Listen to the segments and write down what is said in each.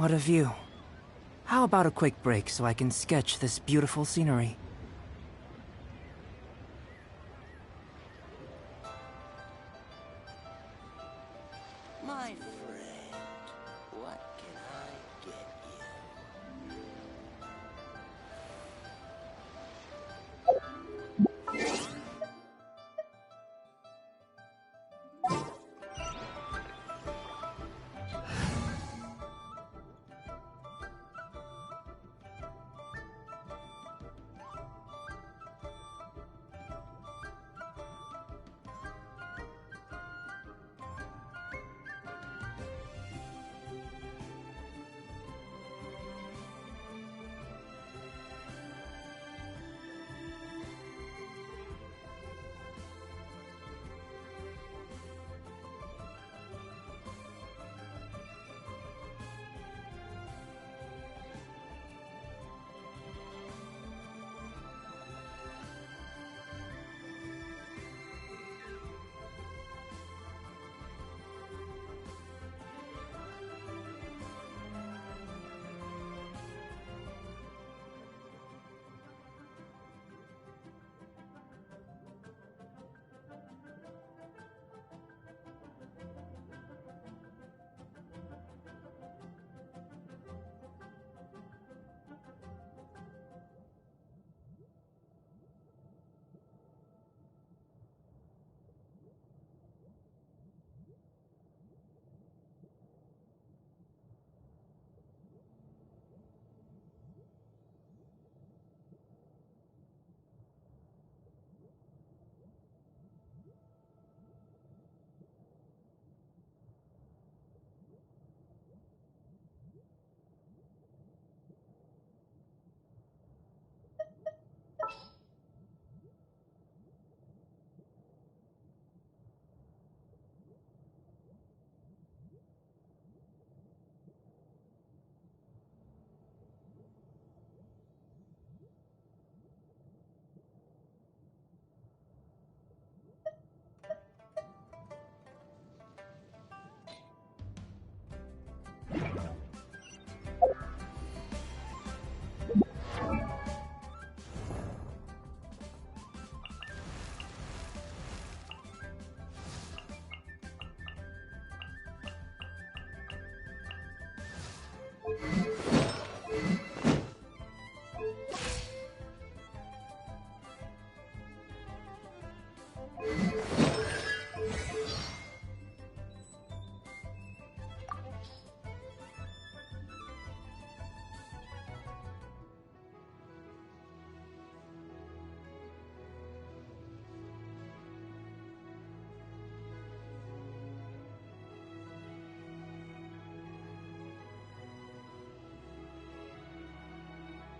what a view. How about a quick break so I can sketch this beautiful scenery? My friend, what can I get you?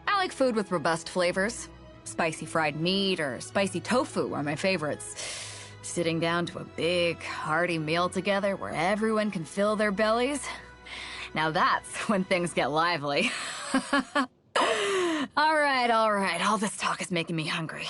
I like food with robust flavors. Spicy fried meat or spicy tofu are my favorites. Sitting down to a big, hearty meal together where everyone can fill their bellies. Now that's when things get lively. All right, all this talk is making me hungry.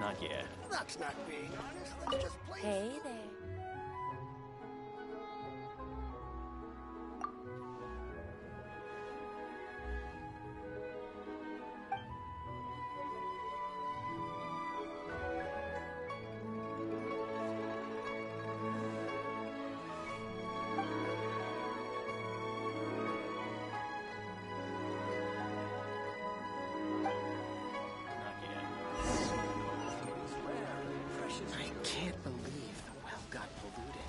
Not yet. That's not being honest. Let's just play. Hey there. Not yet. I can't believe the well got polluted.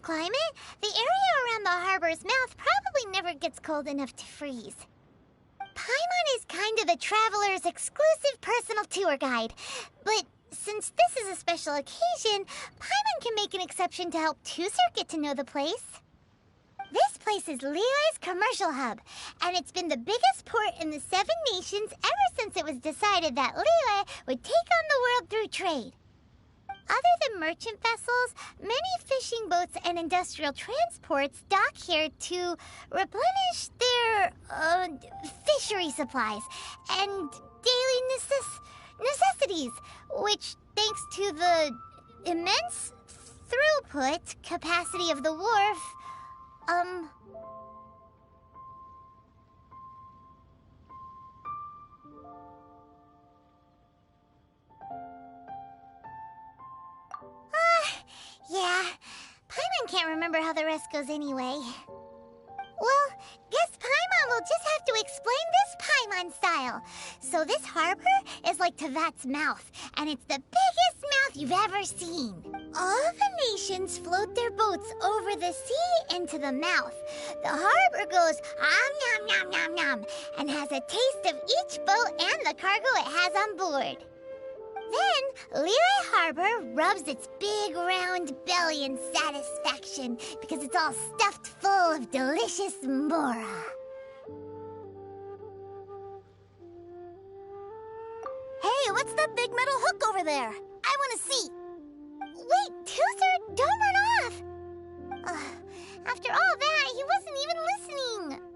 climate, the area around the harbor's mouth probably never gets cold enough to freeze. Paimon is kind of the traveler's exclusive personal tour guide, but since this is a special occasion, Paimon can make an exception to help Tusser get to know the place. This place is Liyue's commercial hub, and it's been the biggest port in the Seven Nations ever since it was decided that Liyue would take on the world through trade. Other than merchant vessels, many fishing boats and industrial transports dock here to replenish their, fishery supplies and daily necessities, which, thanks to the immense throughput capacity of the wharf, yeah, Paimon can't remember how the rest goes anyway. Well, guess Paimon will just have to explain this Paimon style. So this harbor is like Tevat's mouth, and it's the biggest mouth you've ever seen. All the nations float their boats over the sea into the mouth. The harbor goes nom nom nom nom and has a taste of each boat and the cargo it has on board. Then, Liyue Harbor rubs its big round belly in satisfaction because it's all stuffed full of delicious mora. Hey, what's that big metal hook over there? I want to see. Wait, Tusser, don't run off! After all that, he wasn't even listening.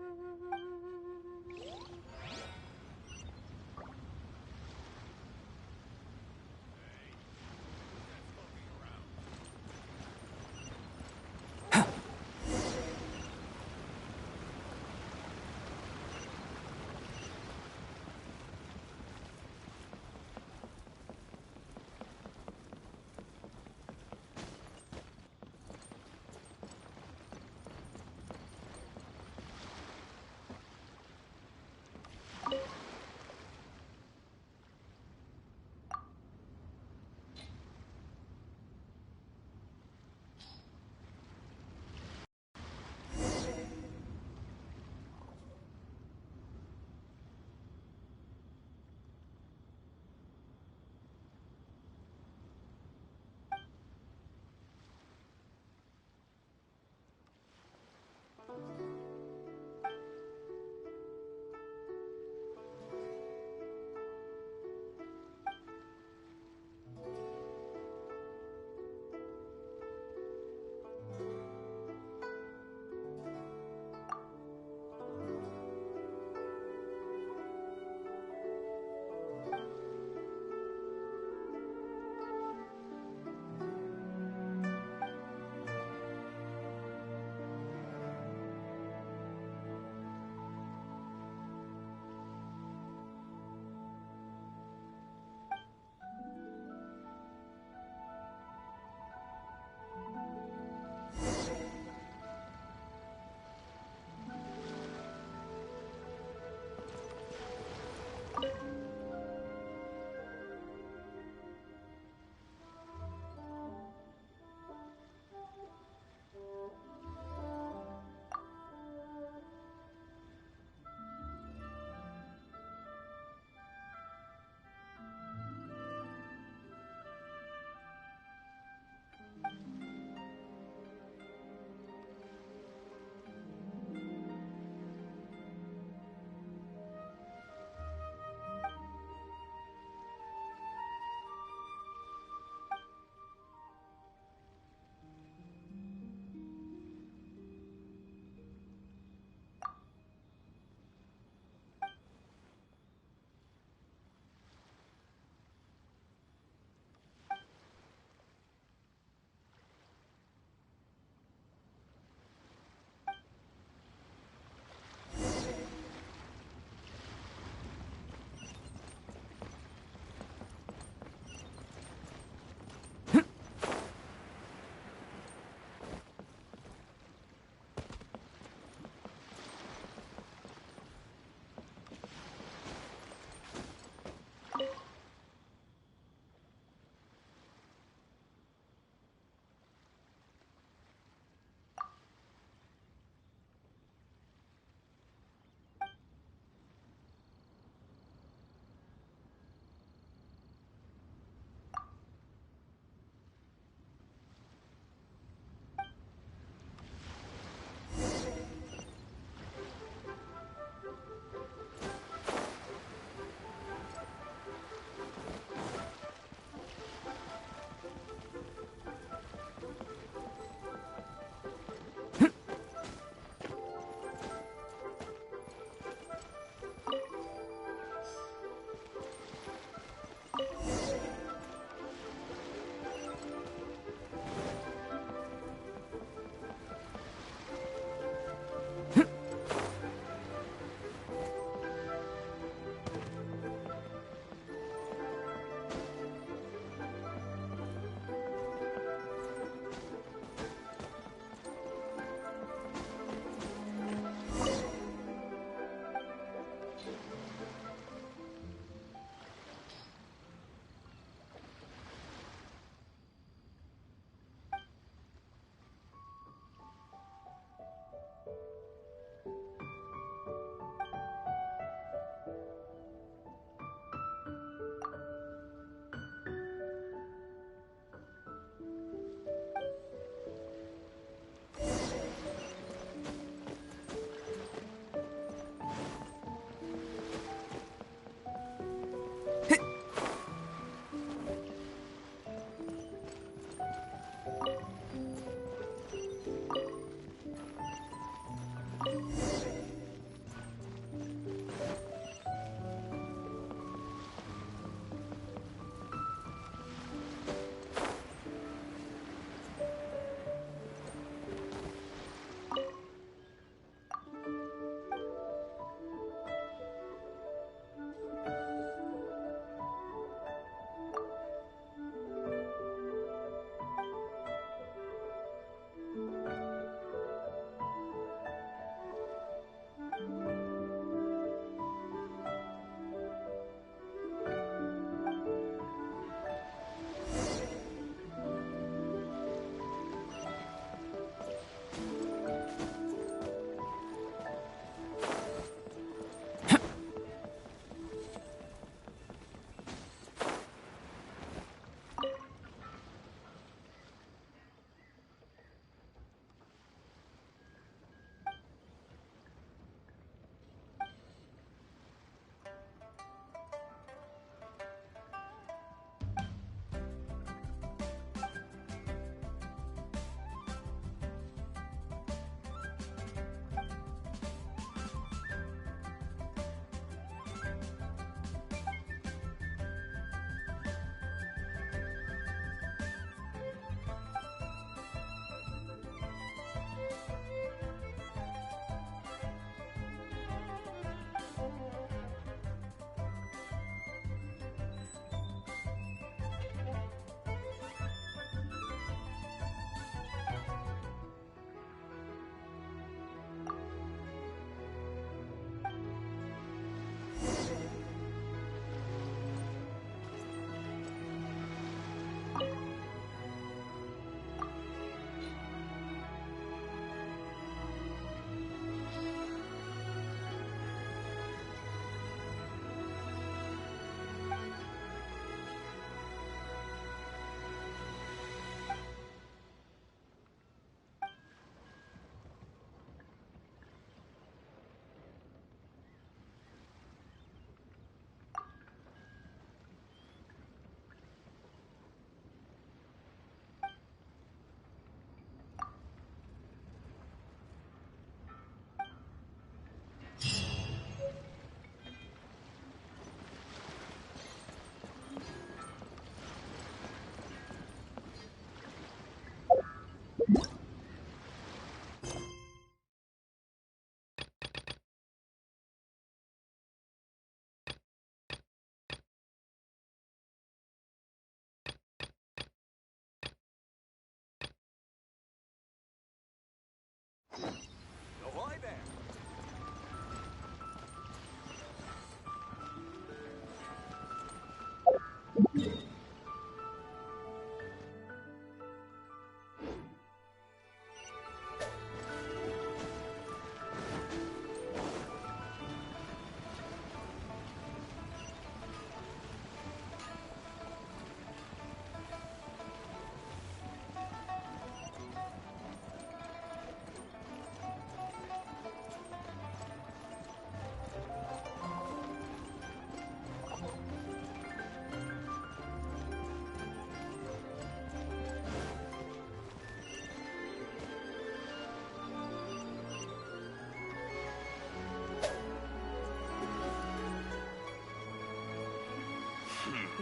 Ahoy there!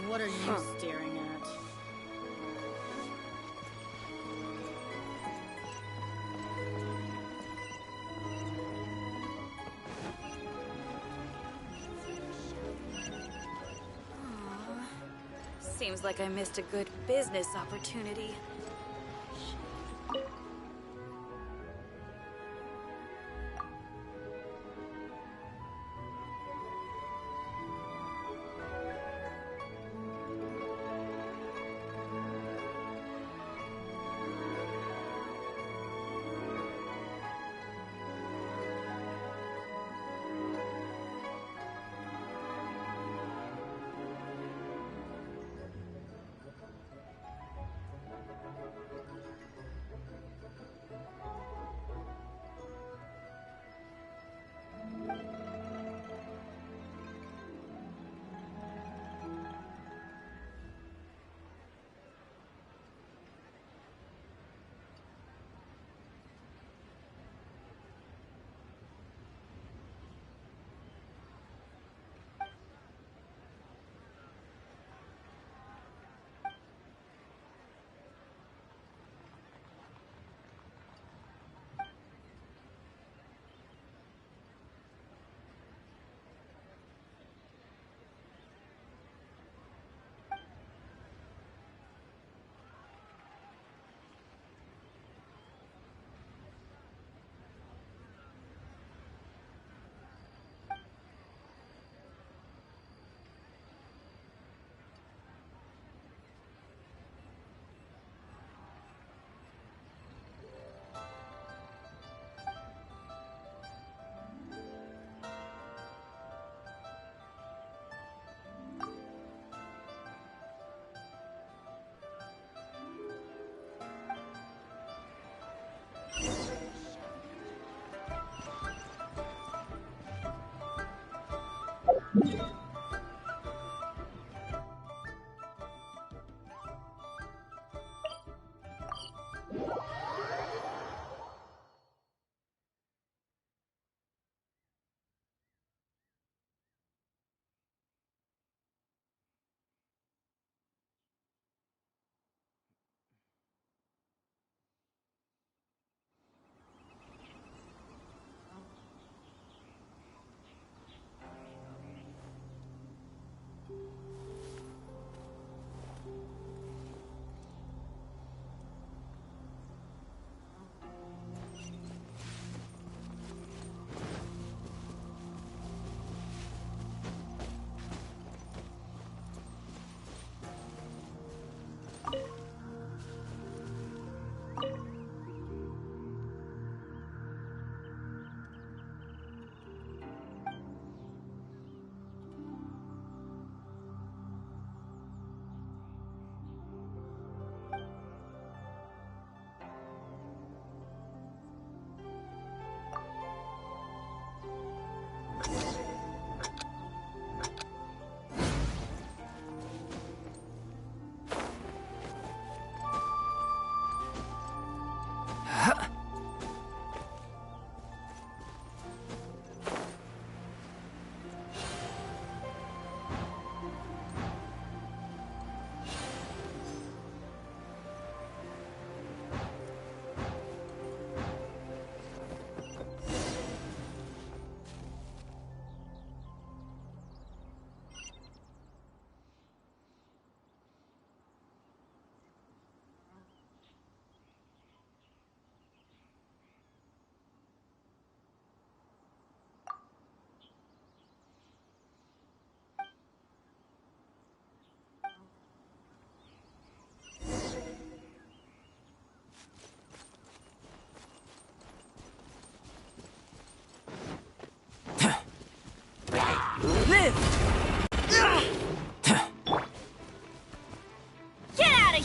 What are you staring at? Seems like I missed a good business opportunity.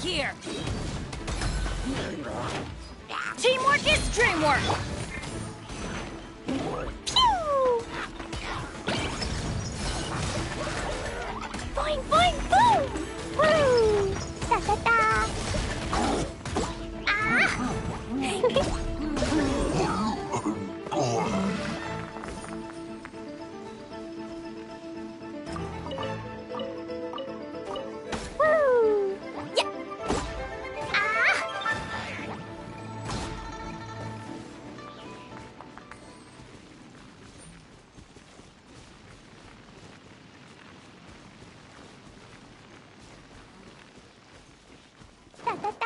here! Teamwork is dreamwork! Boing, boing, boom! Woo! Da da da! Ah! Woo! Yeah! Ah! Da da da!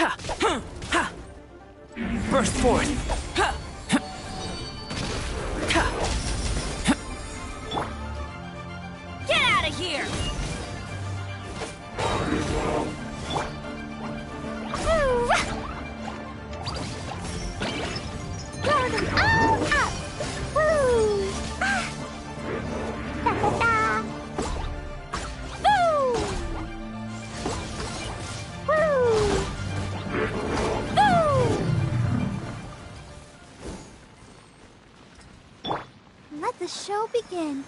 Ha! Ha! Burst forth! Ha! Ha! Get out of here! Woo! Blow them all up! Woo! Ah! Da da da! Woo! Woo! Woo! Let the show begin.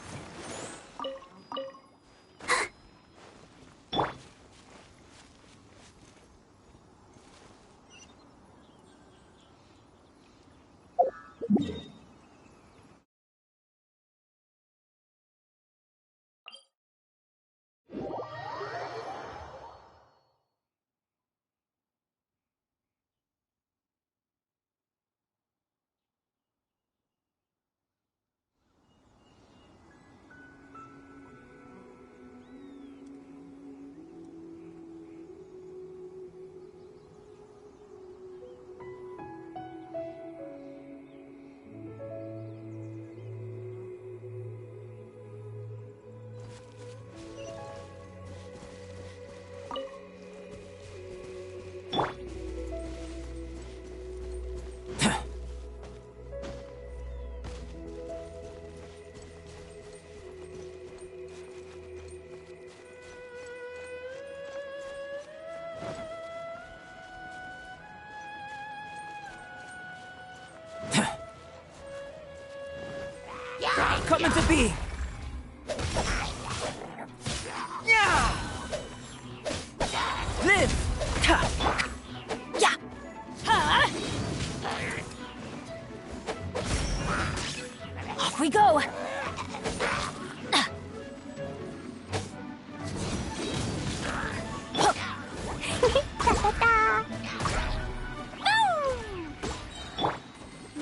come into being. Yeah! Live! Ha! Yeah! Huh? Off we go!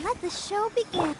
Let the show begin.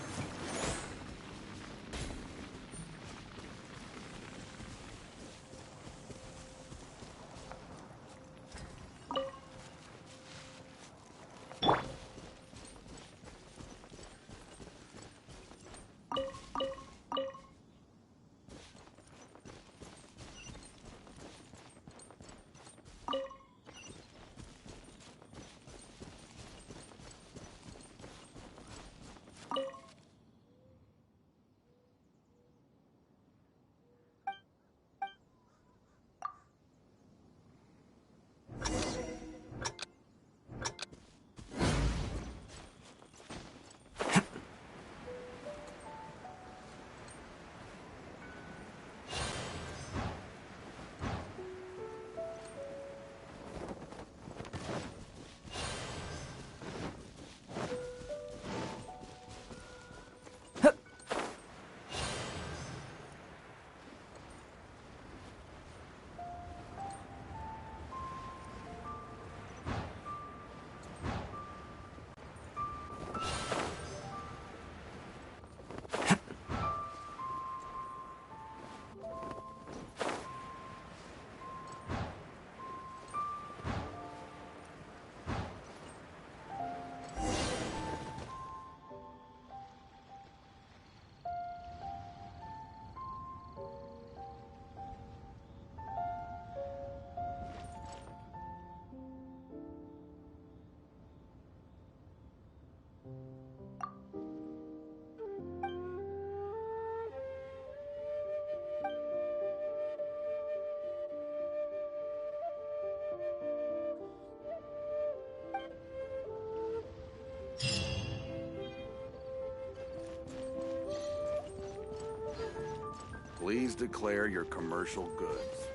Please declare your commercial goods.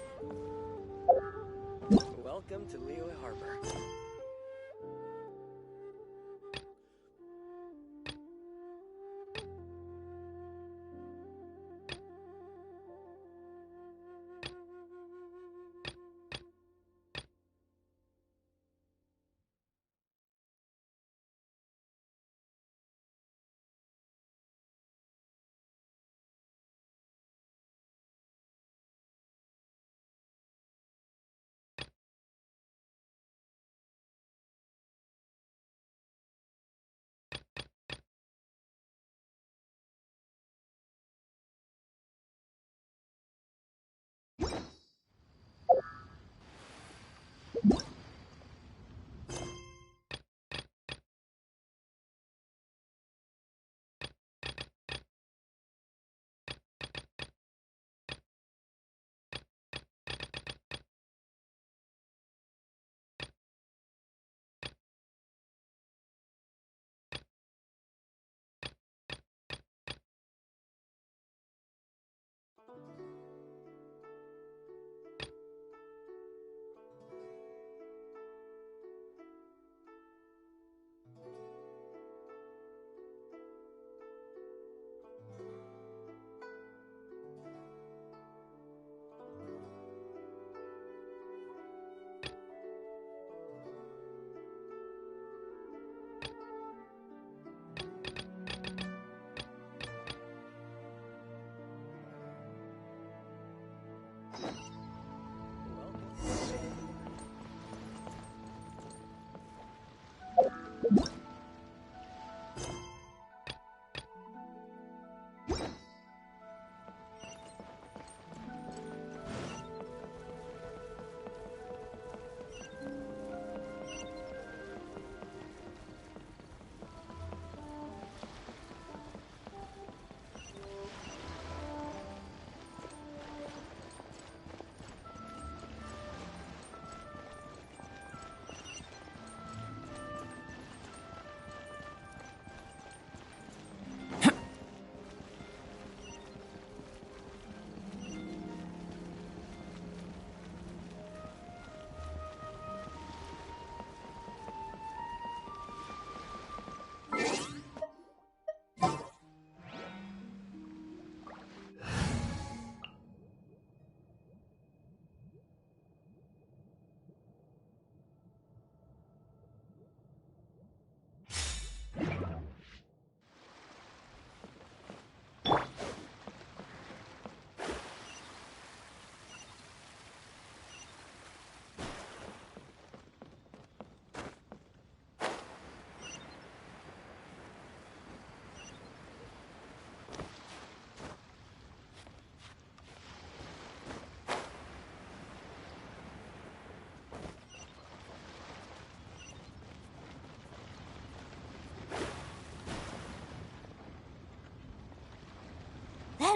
Welcome to Liyue Harbor.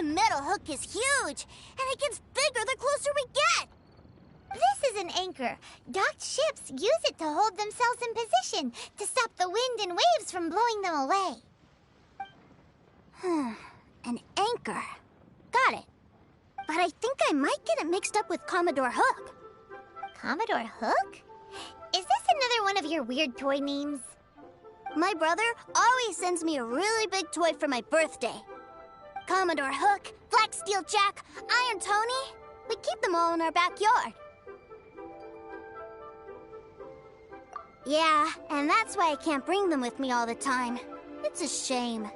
That metal hook is huge, and it gets bigger the closer we get. This is an anchor. Docked ships use it to hold themselves in position to stop the wind and waves from blowing them away. An anchor. Got it. But I think I might get it mixed up with Commodore Hook. Commodore Hook? Is this another one of your weird toy names? My brother always sends me a really big toy for my birthday. Commodore Hook, Black Steel Jack, Iron Tony. We keep them all in our backyard. Yeah, and that's why I can't bring them with me all the time. It's a shame.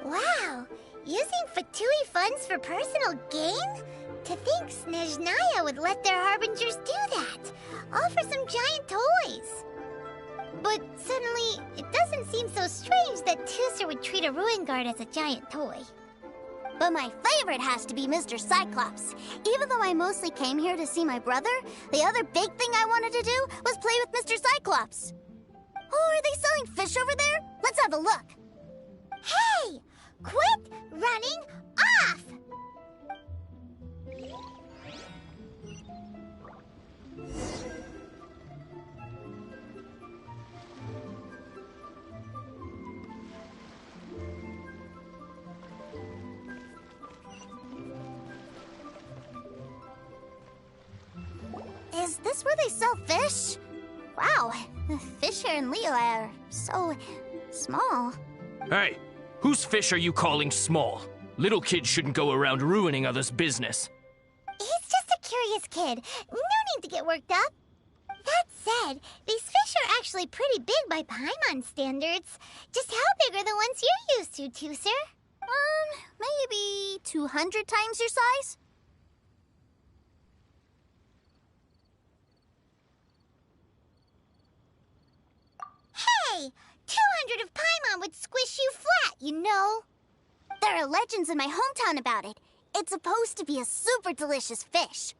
Wow, using Fatui funds for personal gain? To think Snezhnaya would let their harbingers do that, all for some giant toys. But suddenly, it doesn't seem so strange that Tooser would treat a ruin guard as a giant toy. But my favorite has to be Mr. Cyclops. Even though I mostly came here to see my brother, the other big thing I wanted to do was play with Mr. Cyclops. Oh, are they selling fish over there? Let's have a look. Hey! Quit running off! Is this where they sell fish? Wow, the fish here in Leo are so small. Hey, whose fish are you calling small? Little kids shouldn't go around ruining others' business. He's just a curious kid. No need to get worked up. That said, these fish are actually pretty big by Paimon standards. Just how big are the ones you're used to, Tooser? Maybe 200 times your size? Hey! 200 of Paimon would squish you flat, you know. There are legends in my hometown about it. It's supposed to be a super delicious fish.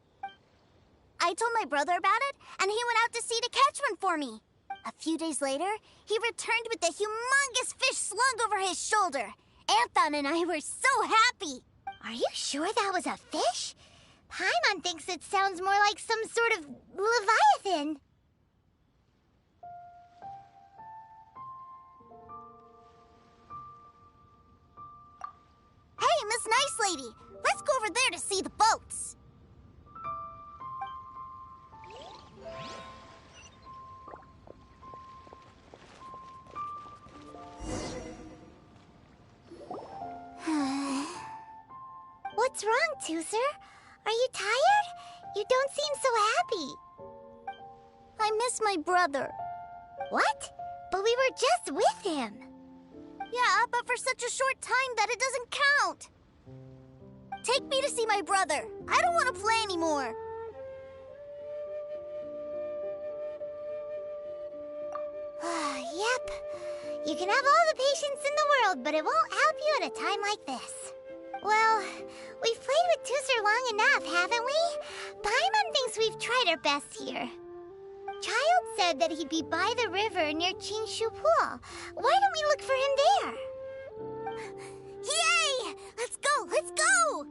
I told my brother about it, and he went out to sea to catch one for me. A few days later, he returned with a humongous fish slung over his shoulder. Anthon and I were so happy. Are you sure that was a fish? Paimon thinks it sounds more like some sort of leviathan. Hey, Miss Nice Lady, let's go over there to see the boats. What's wrong, Tooser? Are you tired? You don't seem so happy. I miss my brother. What? But we were just with him. Yeah, but for such a short time that it doesn't count. Take me to see my brother. I don't want to play anymore. Yep. You can have all the patience in the world, but it won't help you at a time like this. Well, we've played with Tooser long enough, haven't we? Paimon thinks we've tried our best here. Child said that he'd be by the river near Chinshu Pool. Why don't we look for him there? Yay! Let's go! Let's go!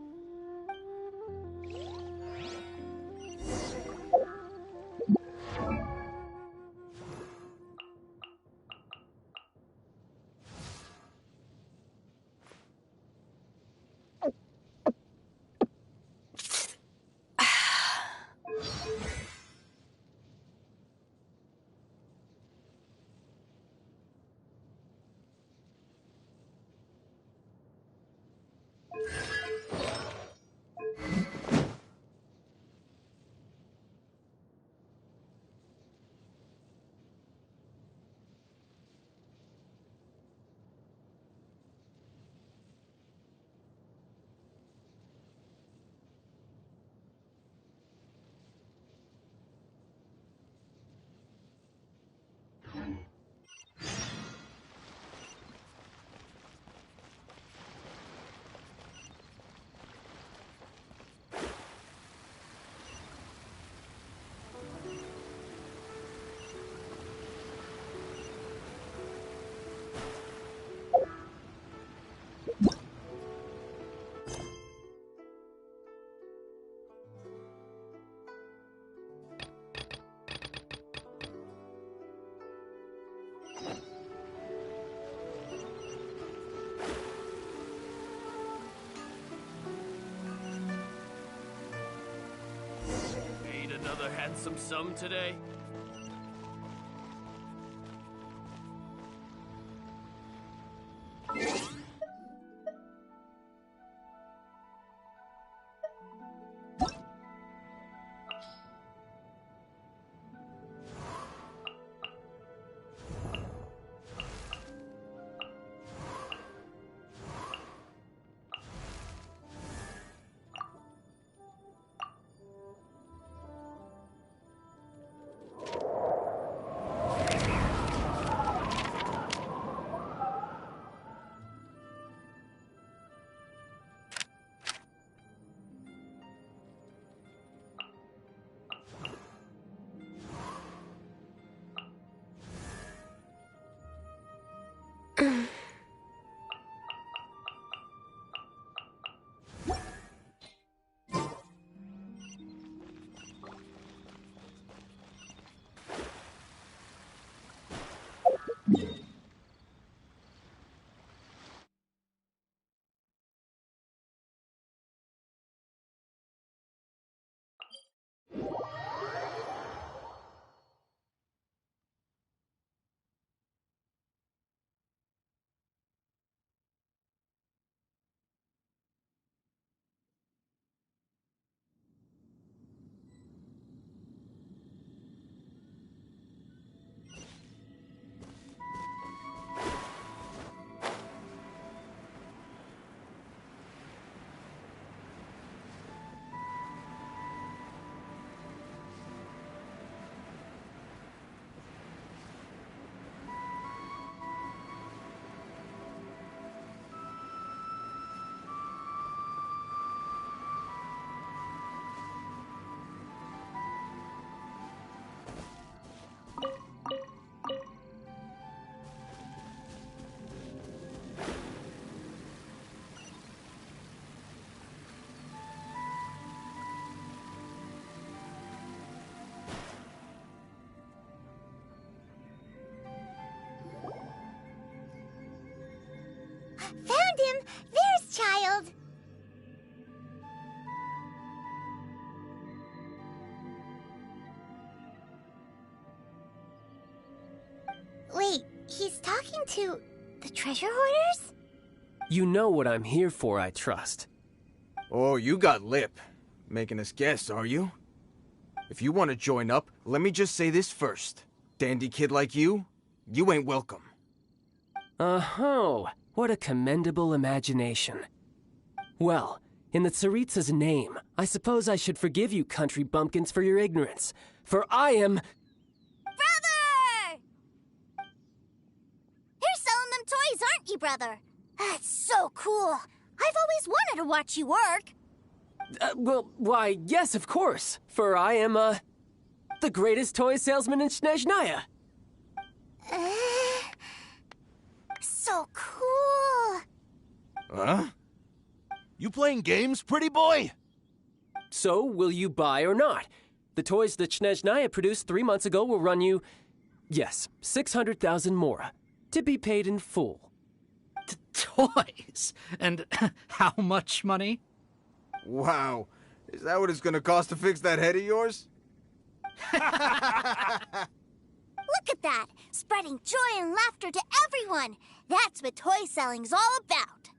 another handsome sum today? Found him! There's Child! Wait, he's talking to the treasure hoarders? You know what I'm here for, I trust. Oh, you got lip. Making us guess, are you? If you want to join up, let me just say this first. Dandy kid like you ain't welcome. Oh, what a commendable imagination. Well, in the Tsaritsa's name, I suppose I should forgive you country bumpkins for your ignorance, for I am... Brother! You're selling them toys, aren't you, brother? That's so cool. I've always wanted to watch you work. Well, why, yes, of course, for I am, the greatest toy salesman in Snezhnaya. So cool. Huh? You playing games, pretty boy? So, will you buy or not? The toys that Snezhnaya produced 3 months ago will run you, yes, 600,000 mora, to be paid in full. Toys? And how much money? Wow. Is that what it's gonna cost to fix that head of yours? Look at that! Spreading joy and laughter to everyone! That's what toy selling's all about!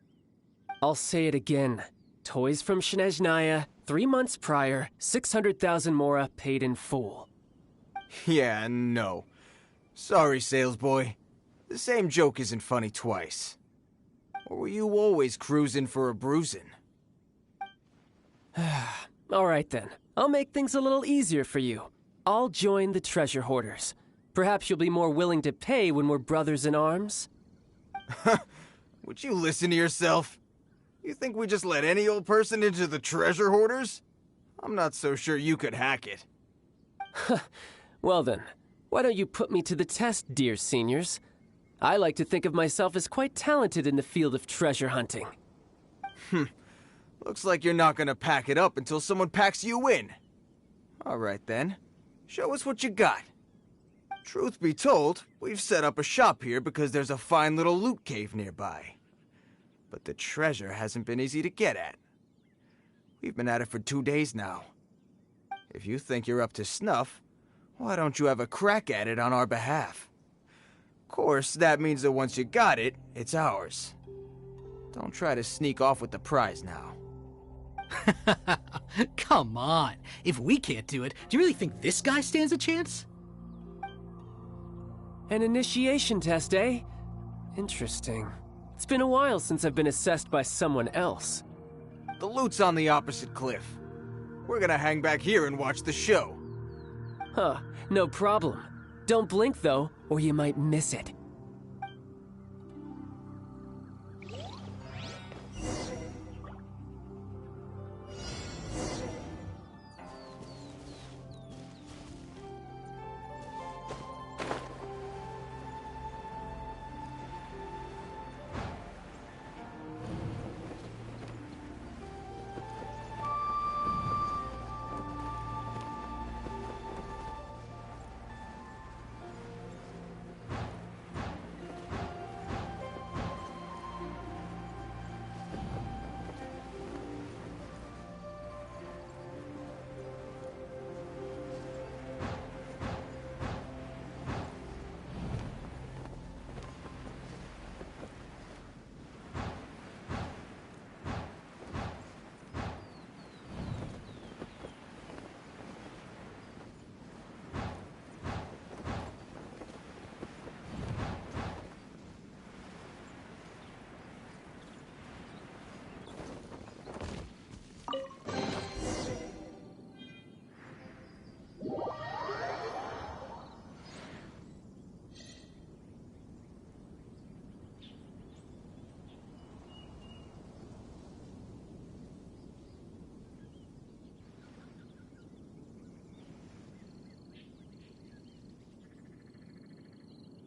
I'll say it again. Toys from Snezhnaya, 3 months prior, 600,000 mora paid in full. Yeah, no. Sorry, salesboy. The same joke isn't funny twice. Or were you always cruising for a bruising? All right then. I'll make things a little easier for you. I'll join the treasure hoarders. Perhaps you'll be more willing to pay when we're brothers in arms? Would you listen to yourself? You think we just let any old person into the treasure hoarders? I'm not so sure you could hack it. Well then, why don't you put me to the test, dear seniors? I like to think of myself as quite talented in the field of treasure hunting. Looks like you're not gonna pack it up until someone packs you in. All right then, show us what you got. Truth be told, we've set up a shop here because there's a fine little loot cave nearby. But the treasure hasn't been easy to get at. We've been at it for 2 days now. If you think you're up to snuff, why don't you have a crack at it on our behalf? Of course, that means that once you got it, it's ours. Don't try to sneak off with the prize now. Come on. If we can't do it, do you really think this guy stands a chance? An initiation test, eh? Interesting. It's been a while since I've been assessed by someone else. The loot's on the opposite cliff. We're gonna hang back here and watch the show. Huh, no problem. Don't blink, though, or you might miss it.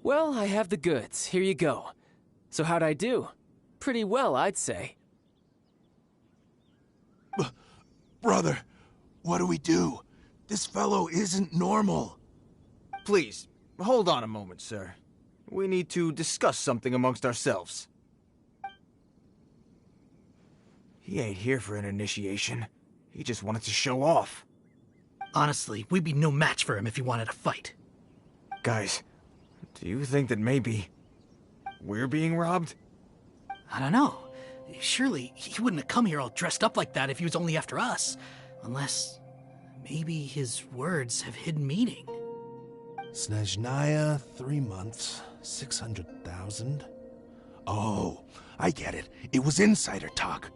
Well, I have the goods. Here you go. So how'd I do? Pretty well, I'd say. Brother, what do we do? This fellow isn't normal. Please, hold on a moment, sir. We need to discuss something amongst ourselves. He ain't here for an initiation. He just wanted to show off. Honestly, we'd be no match for him if he wanted to fight. Guys, do you think that maybe we're being robbed? I don't know. Surely he wouldn't have come here all dressed up like that if he was only after us. Unless maybe his words have hidden meaning. Snezhnaya, 3 months, 600,000. Oh, I get it. It was insider talk.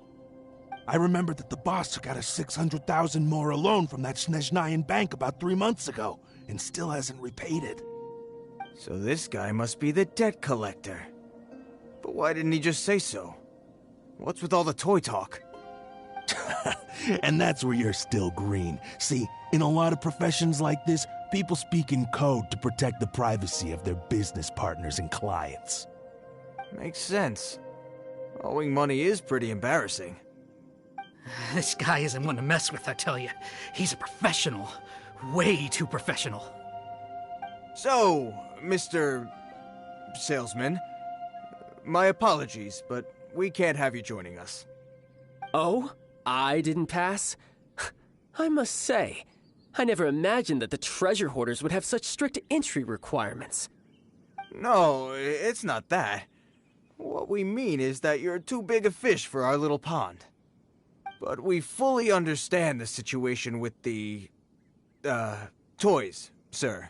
I remember that the boss took out a 600,000 more loan from that Snezhnayan bank about 3 months ago, and still hasn't repaid it. So this guy must be the debt collector. But why didn't he just say so? What's with all the toy talk? And that's where you're still green. See, in a lot of professions like this, people speak in code to protect the privacy of their business partners and clients. Makes sense. Owing money is pretty embarrassing. This guy isn't one to mess with, I tell you. He's a professional. Way too professional. So, Mr. Salesman, my apologies, but we can't have you joining us. Oh? I didn't pass? I must say, I never imagined that the treasure hoarders would have such strict entry requirements. No, it's not that. What we mean is that you're too big a fish for our little pond. But we fully understand the situation with the, toys, sir.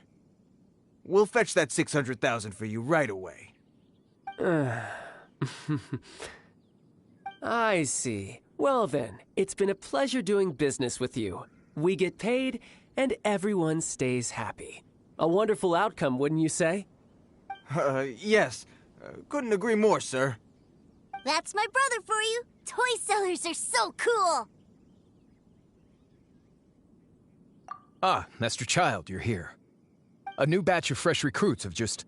We'll fetch that 600,000 for you right away. I see. Well then, it's been a pleasure doing business with you. We get paid, and everyone stays happy. A wonderful outcome, wouldn't you say? Yes. Couldn't agree more, sir. That's my brother for you. Toy sellers are so cool. Ah, Master Child, you're here. A new batch of fresh recruits have just...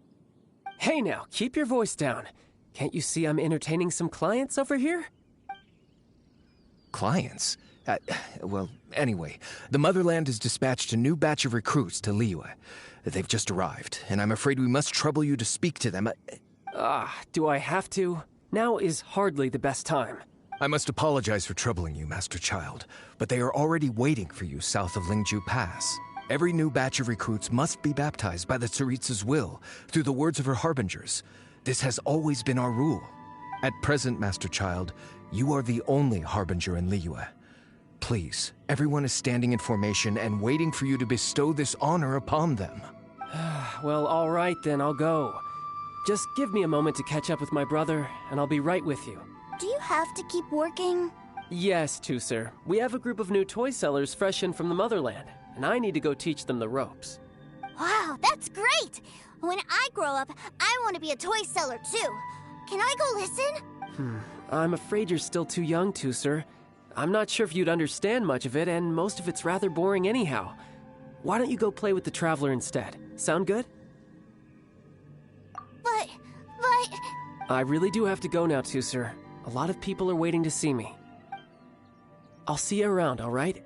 Hey now, keep your voice down. Can't you see I'm entertaining some clients over here? Clients? Well, anyway, the Motherland has dispatched a new batch of recruits to Liyue. They've just arrived, and I'm afraid we must trouble you to speak to them. Do I have to? Now is hardly the best time. I must apologize for troubling you, Master Child, but they are already waiting for you south of Lingju Pass. Every new batch of recruits must be baptized by the Tsaritsa's will, through the words of her harbingers. This has always been our rule. At present, Master Child, you are the only harbinger in Liyue. Please, everyone is standing in formation and waiting for you to bestow this honor upon them. Well, all right then, I'll go. Just give me a moment to catch up with my brother, and I'll be right with you. Do you have to keep working? Yes, Tusser. We have a group of new toy sellers fresh in from the motherland, and I need to go teach them the ropes. Wow, that's great! When I grow up, I want to be a toy seller too. Can I go listen? I'm afraid you're still too young, Tusser. I'm not sure if you'd understand much of it, and most of it's rather boring anyhow. Why don't you go play with the Traveler instead? Sound good? But... I really do have to go now, Tusser. A lot of people are waiting to see me. I'll see you around, all right?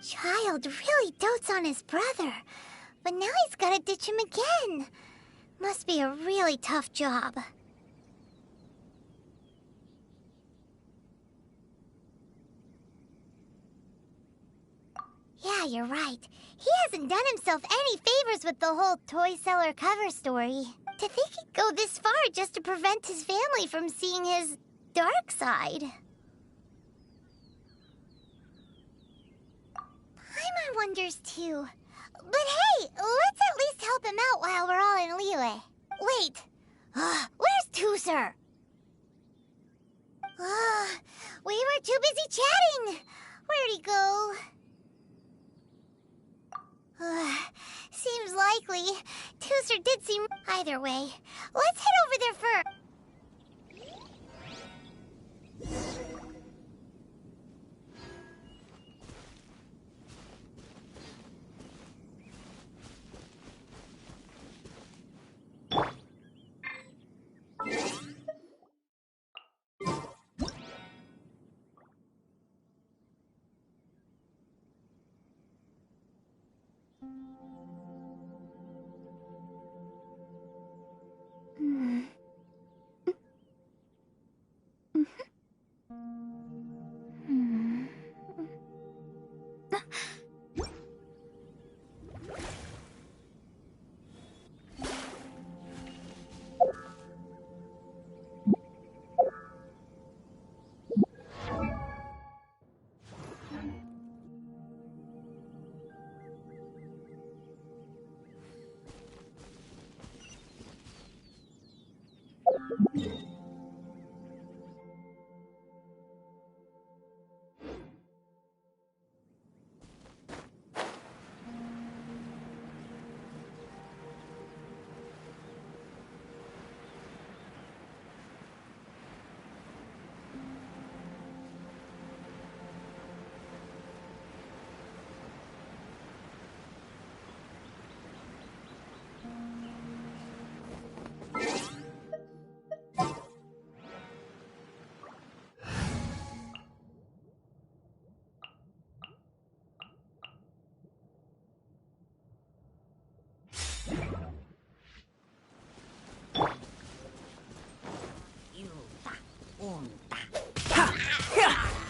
Child really dotes on his brother, but now he's gotta ditch him again. Must be a really tough job. Yeah, you're right. He hasn't done himself any favors with the whole toy seller cover story. To think he'd go this far just to prevent his family from seeing his dark side. Paimon wonders too. But hey, let's at least help him out while we're all in Liyue. Wait, where's Tusser? We were too busy chatting. Where'd he go? Seems likely. Tusser did seem... Either way, let's head over there first.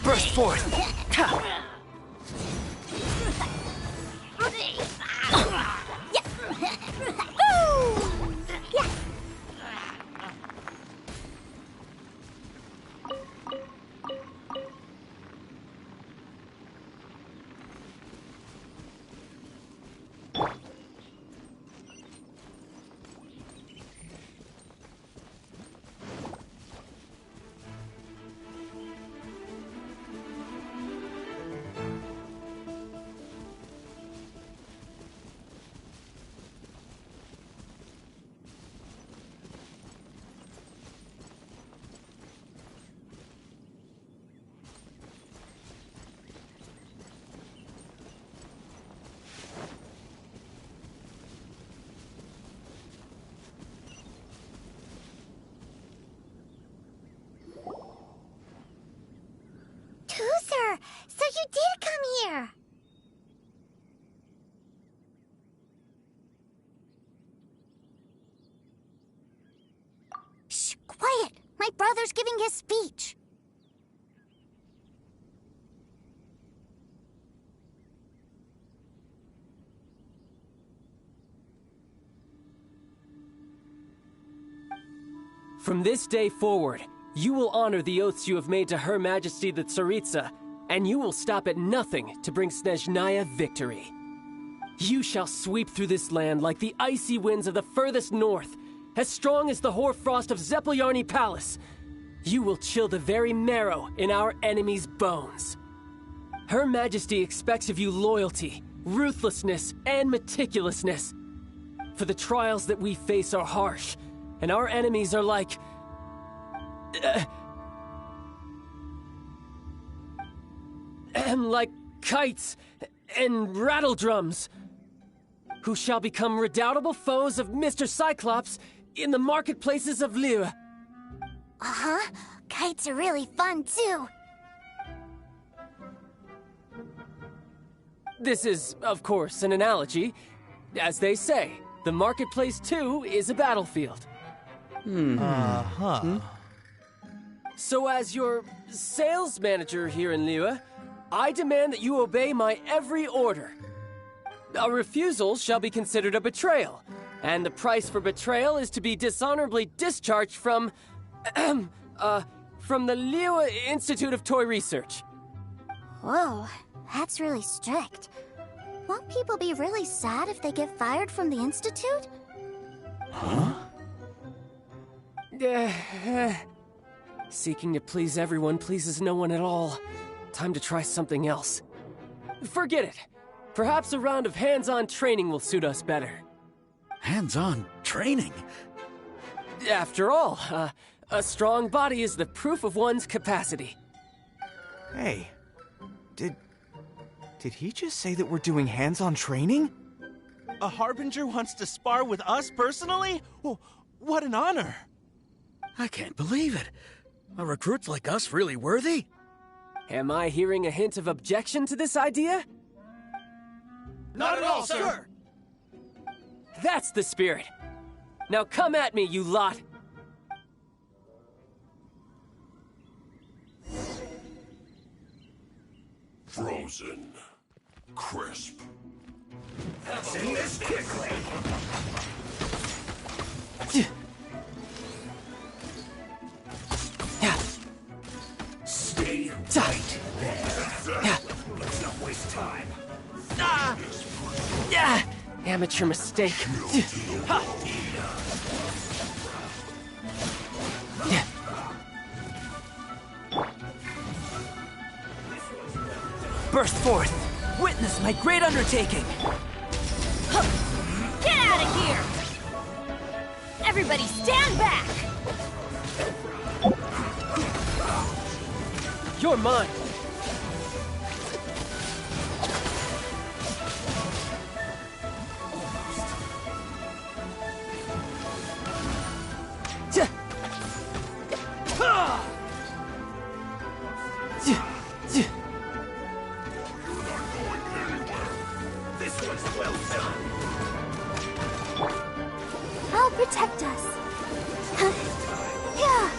Burst forth! brother's giving his speech. From this day forward, you will honor the oaths you have made to Her Majesty the Tsaritsa, and you will stop at nothing to bring Snezhnaya victory. You shall sweep through this land like the icy winds of the furthest north, as strong as the hoarfrost of Zepelyarny Palace. You will chill the very marrow in our enemies' bones. Her Majesty expects of you loyalty, ruthlessness, and meticulousness. For the trials that we face are harsh, and our enemies are like... like kites and rattledrums, who shall become redoubtable foes of Mr. Cyclops in the marketplaces of Liyue. Uh-huh. Kites are really fun, too. This is, of course, an analogy. As they say, the marketplace, too, is a battlefield. So as your sales manager here in Liyue, I demand that you obey my every order. A refusal shall be considered a betrayal, and the price for betrayal is to be dishonorably discharged from the Liyue Institute of Toy Research. Whoa, that's really strict. Won't people be really sad if they get fired from the Institute? Huh? Seeking to please everyone pleases no one at all. Time to try something else. Forget it. Perhaps a round of hands-on training will suit us better. Hands-on training? After all, a strong body is the proof of one's capacity. Hey, did he just say that we're doing hands-on training? A Harbinger wants to spar with us personally? Oh, what an honor! I can't believe it. Are recruits like us really worthy? Am I hearing a hint of objection to this idea? Not at all, sir! That's the spirit. Now come at me, you lot! Frozen. Crisp. Sing this quickly! Stay right there. Let's not waste time. Amateur mistake. Burst forth! Witness my great undertaking! Get out of here! Everybody stand back! You're mine! I'll protect us. Yeah.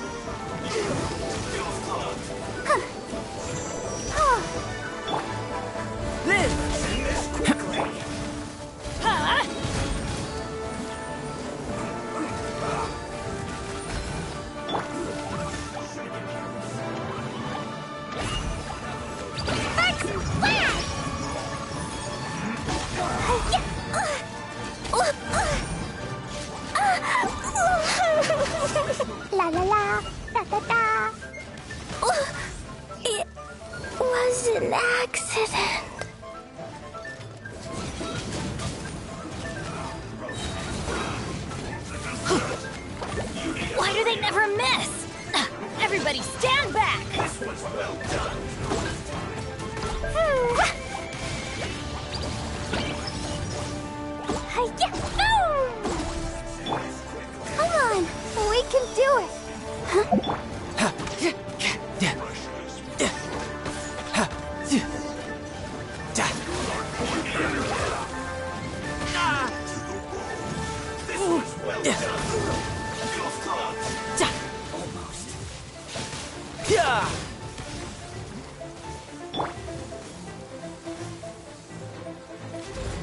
La la la, da da da. It was an accident. Why do they never miss? Everybody stand back! This was well done. Come on, we can do it. Yeah!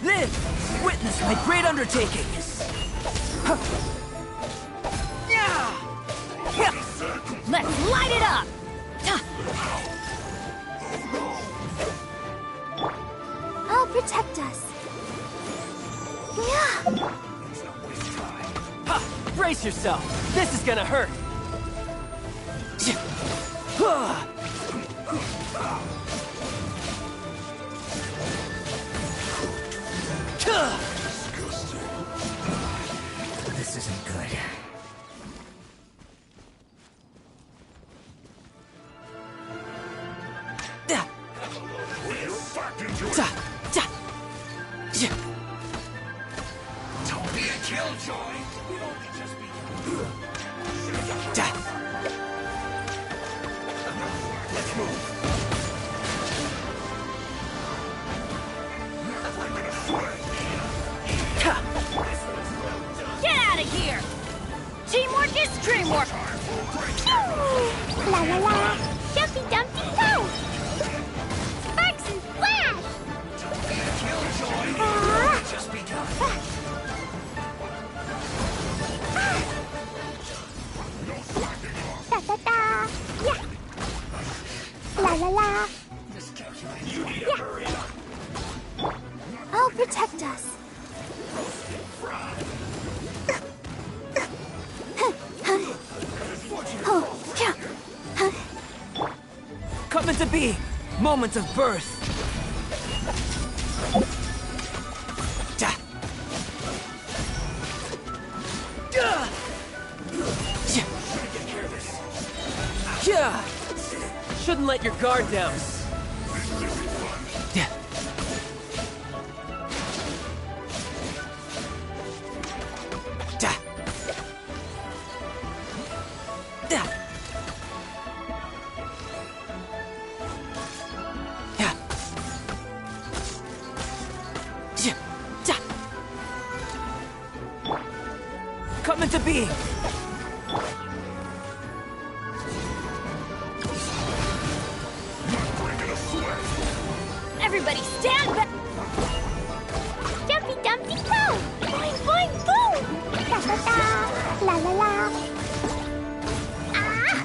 Live! Witness my great undertaking! Let's light it up! I'll protect us. Ha! Brace yourself! This is gonna hurt! This isn't good. Don't be a killjoy. You'd only just be. Let's move. Get out of here! Teamwork is dreamwork! La la la! Jumpy Dumpty Go! Sparks and Flash! Don't be a killjoy. You'd only just begun. Da da da! Yeah! La la la! You need to hurry up. I'll protect us. Coming to be! Moment of birth! Yeah! Shouldn't let your guard down. Coming to be! Everybody stand back! Jumpy Dumpty Go! Boing boing boom! Da da da! La la la! Ah!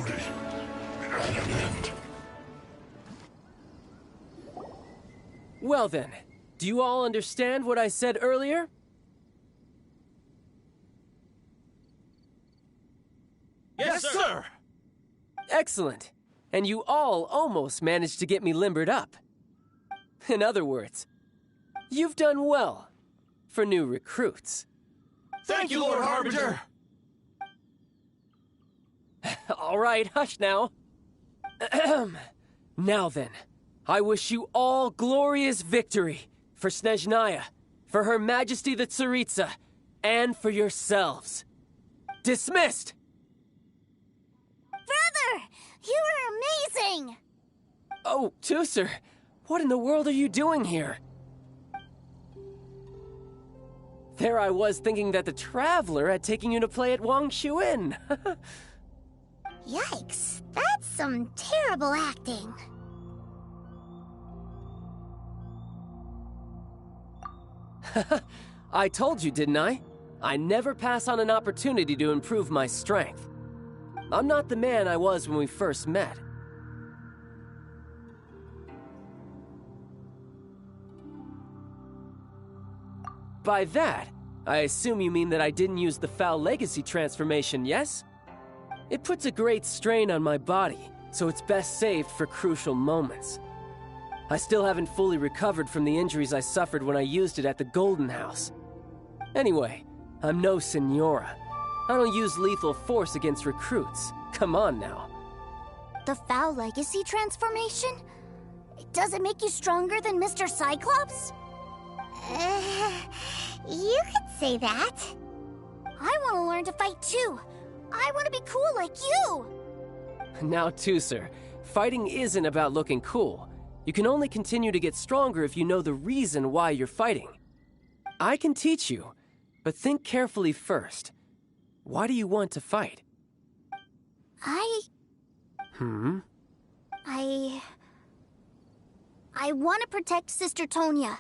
Well then, do you all understand what I said earlier? Yes, sir! Excellent. And you all almost managed to get me limbered up. In other words, you've done well for new recruits. Thank you, Lord Harbinger! All right, hush now. Now then, I wish you all glorious victory for Snezhnaya, for Her Majesty the Tsaritsa, and for yourselves. Dismissed! Brother! You are amazing! Oh, Tooser, what in the world are you doing here? There I was thinking that the Traveler had taken you to play at Wang Shuin. Yikes, that's some terrible acting. I told you, didn't I? I never pass on an opportunity to improve my strength. I'm not the man I was when we first met. By that, I assume you mean that I didn't use the Foul Legacy transformation, yes? It puts a great strain on my body, so it's best saved for crucial moments. I still haven't fully recovered from the injuries I suffered when I used it at the Golden House. Anyway, I'm no Signora. I don't use lethal force against recruits. Come on now. The Foul Legacy transformation? Does it make you stronger than Mr. Cyclops? You could say that. I want to learn to fight too. I want to be cool like you. Now, Tooser, fighting isn't about looking cool. You can only continue to get stronger if you know the reason why you're fighting. I can teach you, but think carefully first. Why do you want to fight? I want to protect Sister Tonya.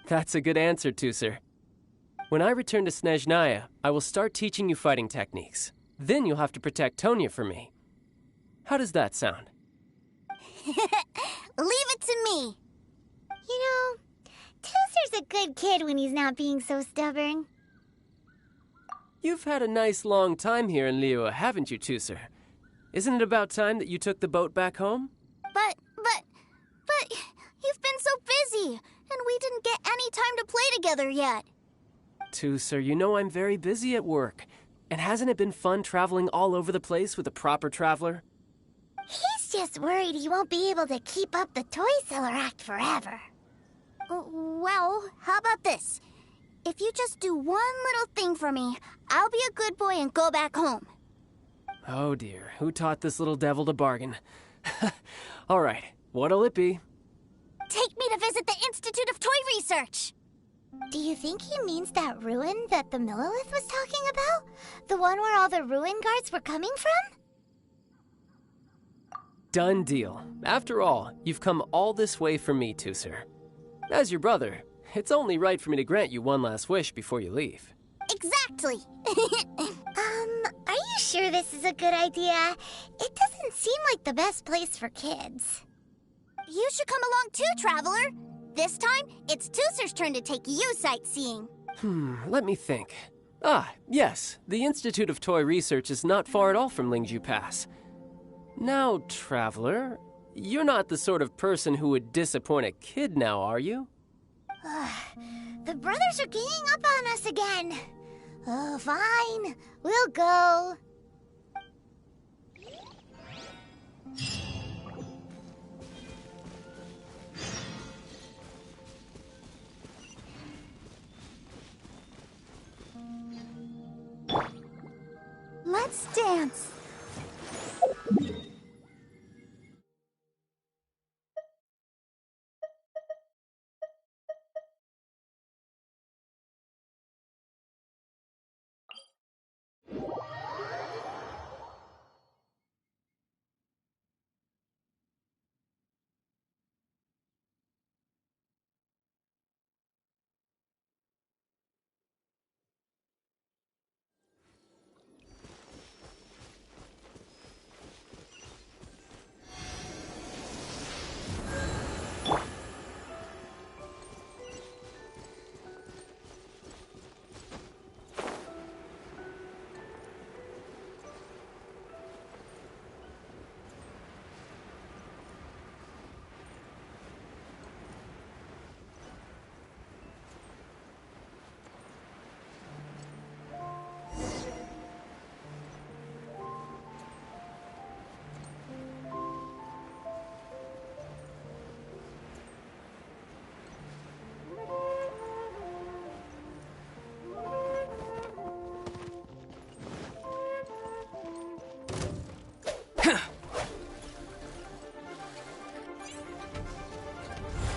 That's a good answer, Tusser. When I return to Snezhnaya, I will start teaching you fighting techniques. Then you'll have to protect Tonya for me. How does that sound? Leave it to me. You know, Tusser's a good kid when he's not being so stubborn. You've had a nice long time here in Liyue, haven't you, Tusser? Isn't it about time that you took the boat back home? But you've been so busy, and we didn't get any time to play together yet. Tusser, you know I'm very busy at work. And hasn't it been fun traveling all over the place with a proper traveler? He's just worried he won't be able to keep up the toy seller act forever. Well, how about this? If you just do one little thing for me, I'll be a good boy and go back home. Oh dear, who taught this little devil to bargain? All right, what'll it be? Take me to visit the Institute of Toy Research. Do you think he means that ruin that the Millelith was talking about? The one where all the ruin guards were coming from? Done deal. After all, you've come all this way for me, Tusser. As your brother, it's only right for me to grant you one last wish before you leave. Exactly. Are you sure this is a good idea? It doesn't seem like the best place for kids. You should come along too, Traveler. This time, it's Tusser's turn to take you sightseeing. Let me think. Ah, yes, the Institute of Toy Research is not far at all from Lingju Pass. Now, Traveler, you're not the sort of person who would disappoint a kid now, are you? The brothers are ganging up on us again. Oh, fine. We'll go. Let's dance.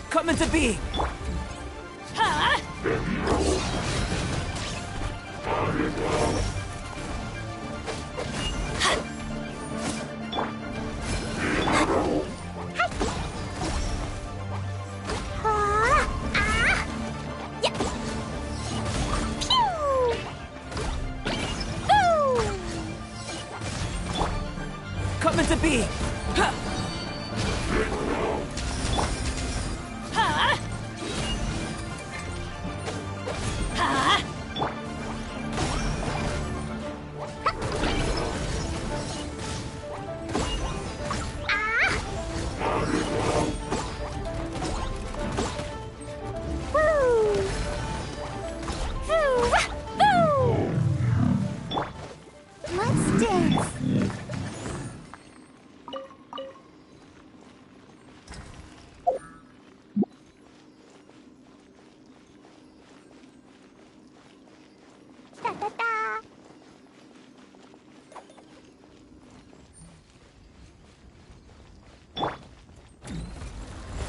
Come into being! Huh? Come into being! Let's dance.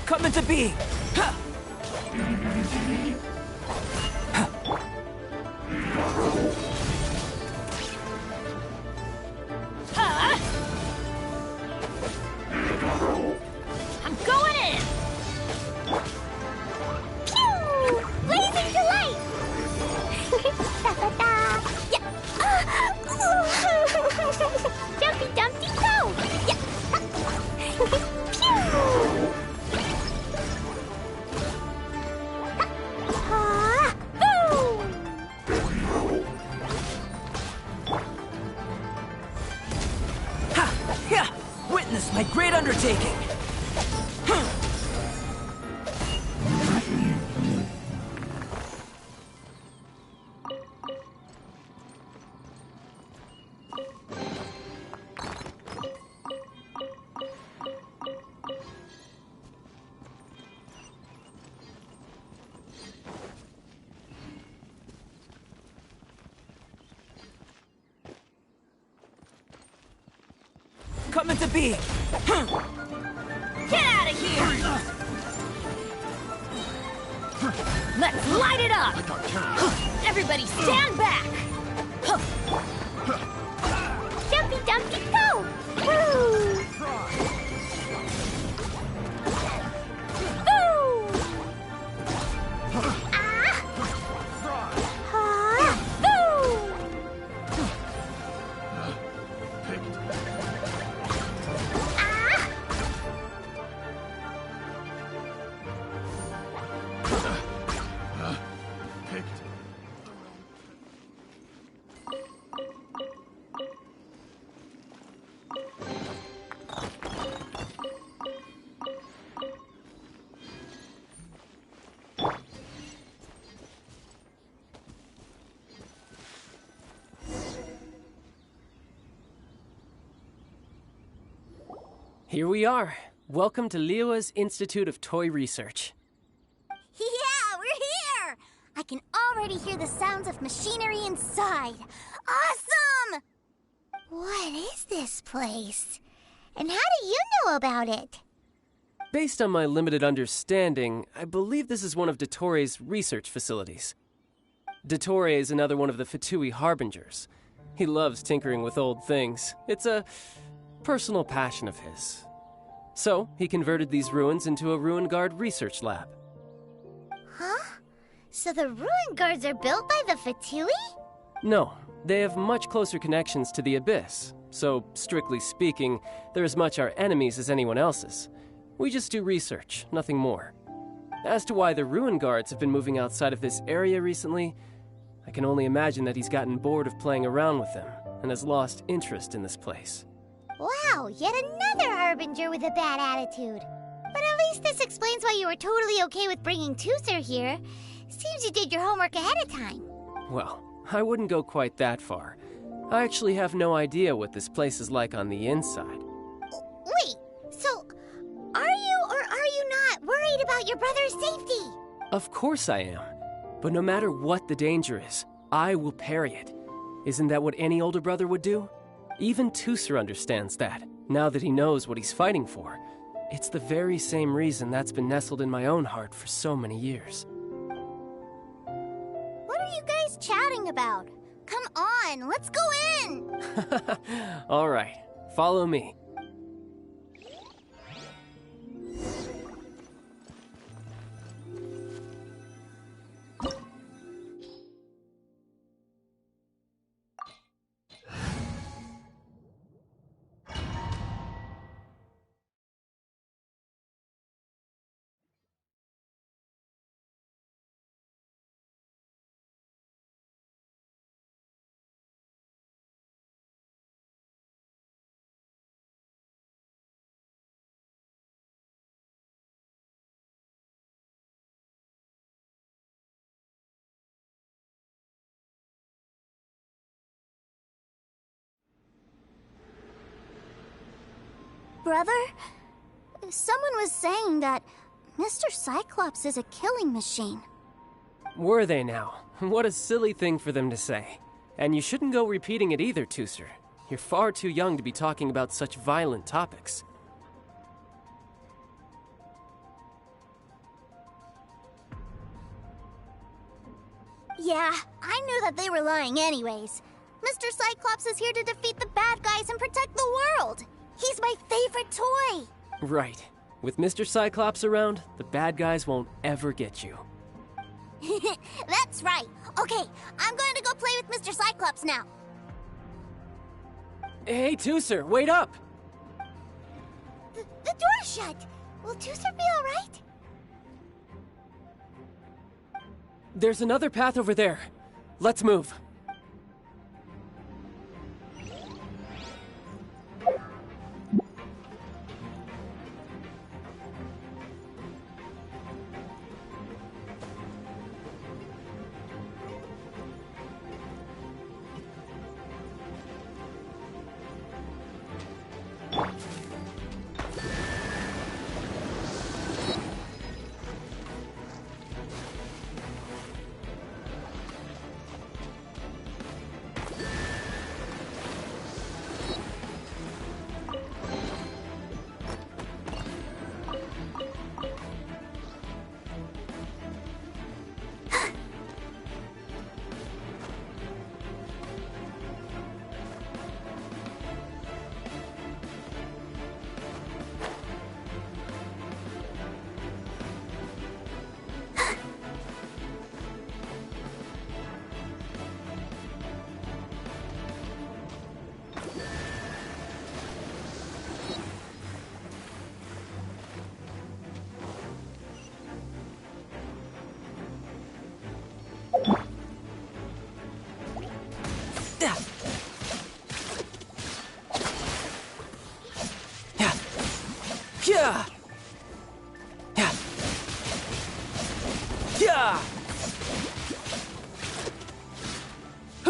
Come into being! taking. Coming to be. Get out of here! Let's light it up! Everybody stand back! Jumpy Dumpty go! Woo! Woo! Ah! Ah! Woo! Here we are. Welcome to Liyue's Institute of Toy Research. Yeah, we're here! I can already hear the sounds of machinery inside. Awesome! What is this place? And how do you know about it? Based on my limited understanding, I believe this is one of Dottore research facilities. Dottore is another one of the Fatui Harbingers. He loves tinkering with old things. It's a personal passion of his. So, he converted these ruins into a Ruin Guard research lab. Huh? So the ruin guards are built by the Fatui? No, they have much closer connections to the Abyss. So, strictly speaking, they're as much our enemies as anyone else's. We just do research, nothing more. As to why the Ruin Guards have been moving outside of this area recently, I can only imagine that he's gotten bored of playing around with them and has lost interest in this place. Wow, yet another Harbinger with a bad attitude. But at least this explains why you were totally okay with bringing Tooser here. Seems you did your homework ahead of time. Well, I wouldn't go quite that far. I actually have no idea what this place is like on the inside. Wait, so are you or are you not worried about your brother's safety? Of course I am. But no matter what the danger is, I will parry it. Isn't that what any older brother would do? Even Tooser understands that, now that he knows what he's fighting for. It's the very same reason that's been nestled in my own heart for so many years. What are you guys chatting about? Come on, let's go in! All right, follow me. Brother, someone was saying that Mr. Cyclops is a killing machine. Were they now? What a silly thing for them to say. And you shouldn't go repeating it either, Tooser. You're far too young to be talking about such violent topics. Yeah, I knew that they were lying anyways. Mr. Cyclops is here to defeat the bad guys and protect the world. He's my favorite toy! Right. With Mr. Cyclops around, the bad guys won't ever get you. That's right. Okay, I'm going to go play with Mr. Cyclops now. Hey, Tooser, wait up! The door's shut. Will Tooser be alright? There's another path over there. Let's move.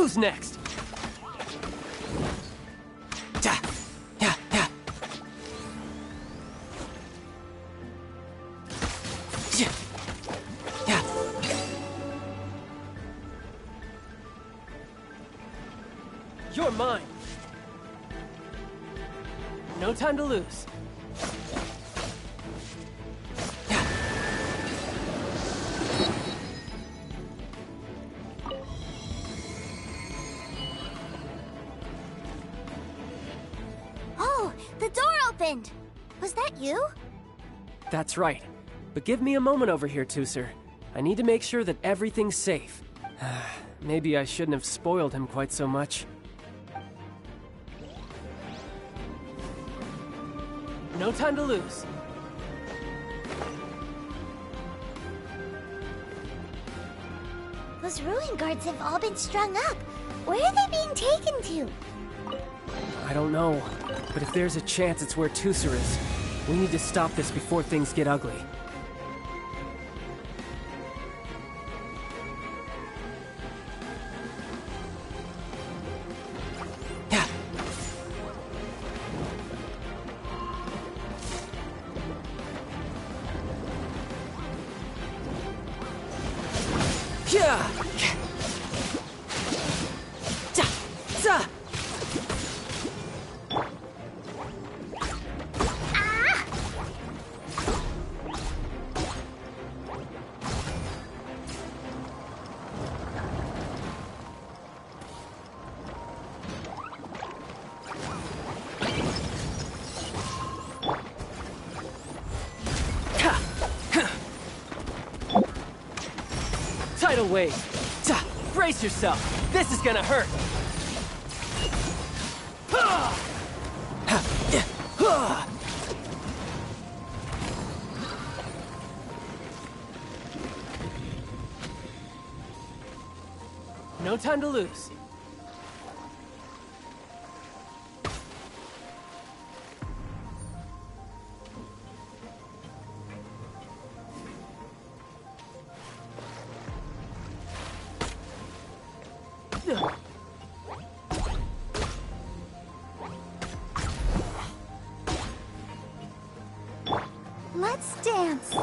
Who's next? You're mine. No time to lose. Oh, the door opened. Was that you? That's right. But give me a moment over here, Tooser. I need to make sure that everything's safe. Maybe I shouldn't have spoiled him quite so much. No time to lose. Those ruin guards have all been strung up. Where are they being taken to? I don't know, but if there's a chance it's where Tooser is, we need to stop this before things get ugly. Tidal wave. Brace yourself. This is gonna hurt. No time to lose. Let's dance.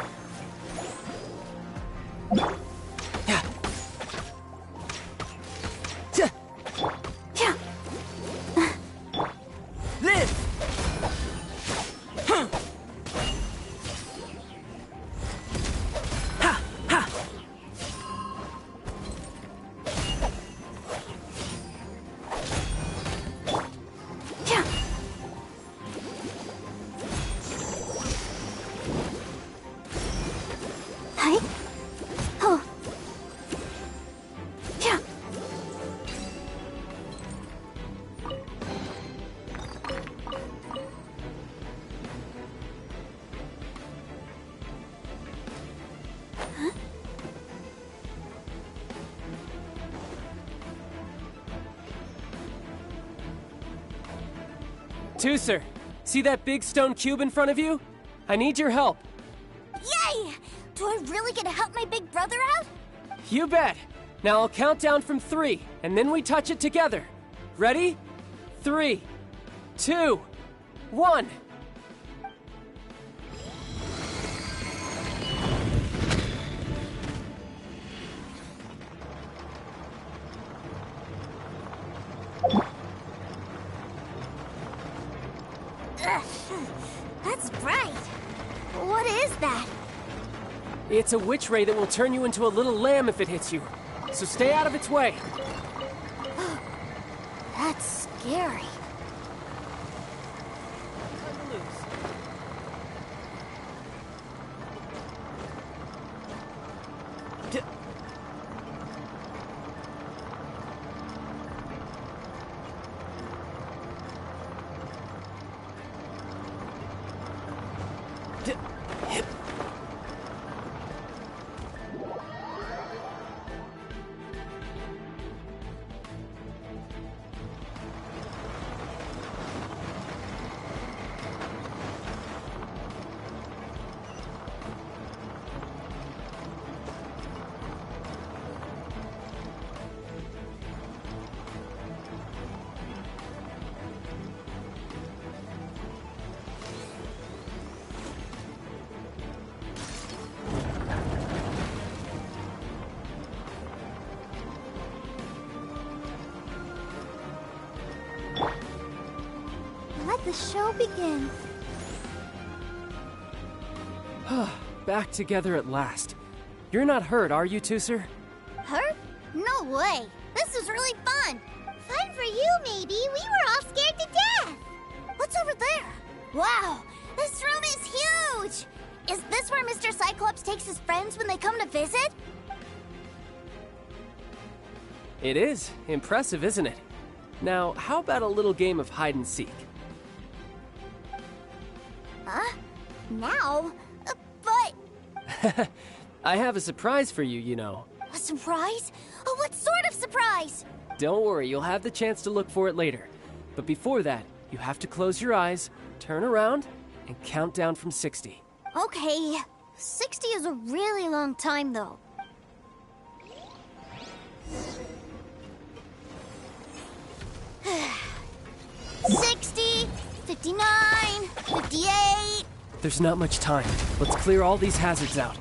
Tooser, see that big stone cube in front of you? I need your help. Yay! Do I really get to help my big brother out? You bet. Now I'll count down from 3, and then we touch it together. Ready? 3, 2, 1. That's bright. What is that? It's a witch ray that will turn you into a little lamb if it hits you. So stay out of its way. That's scary. the show begin. Back together at last. You're not hurt, are you, Tooser? Hurt? No way. This is really fun. Fun for you, maybe. We were all scared to death. What's over there? Wow, this room is huge. Is this where Mr. Cyclops takes his friends when they come to visit? It is. Impressive, isn't it? Now, how about a little game of hide and seek? Huh? Now? But... I have a surprise for you, you know. A surprise? Oh, what sort of surprise? Don't worry, you'll have the chance to look for it later. But before that, you have to close your eyes, turn around, and count down from 60. Okay. 60 is a really long time, though. $60, $59, $58. There's not much time. Let's clear all these hazards out.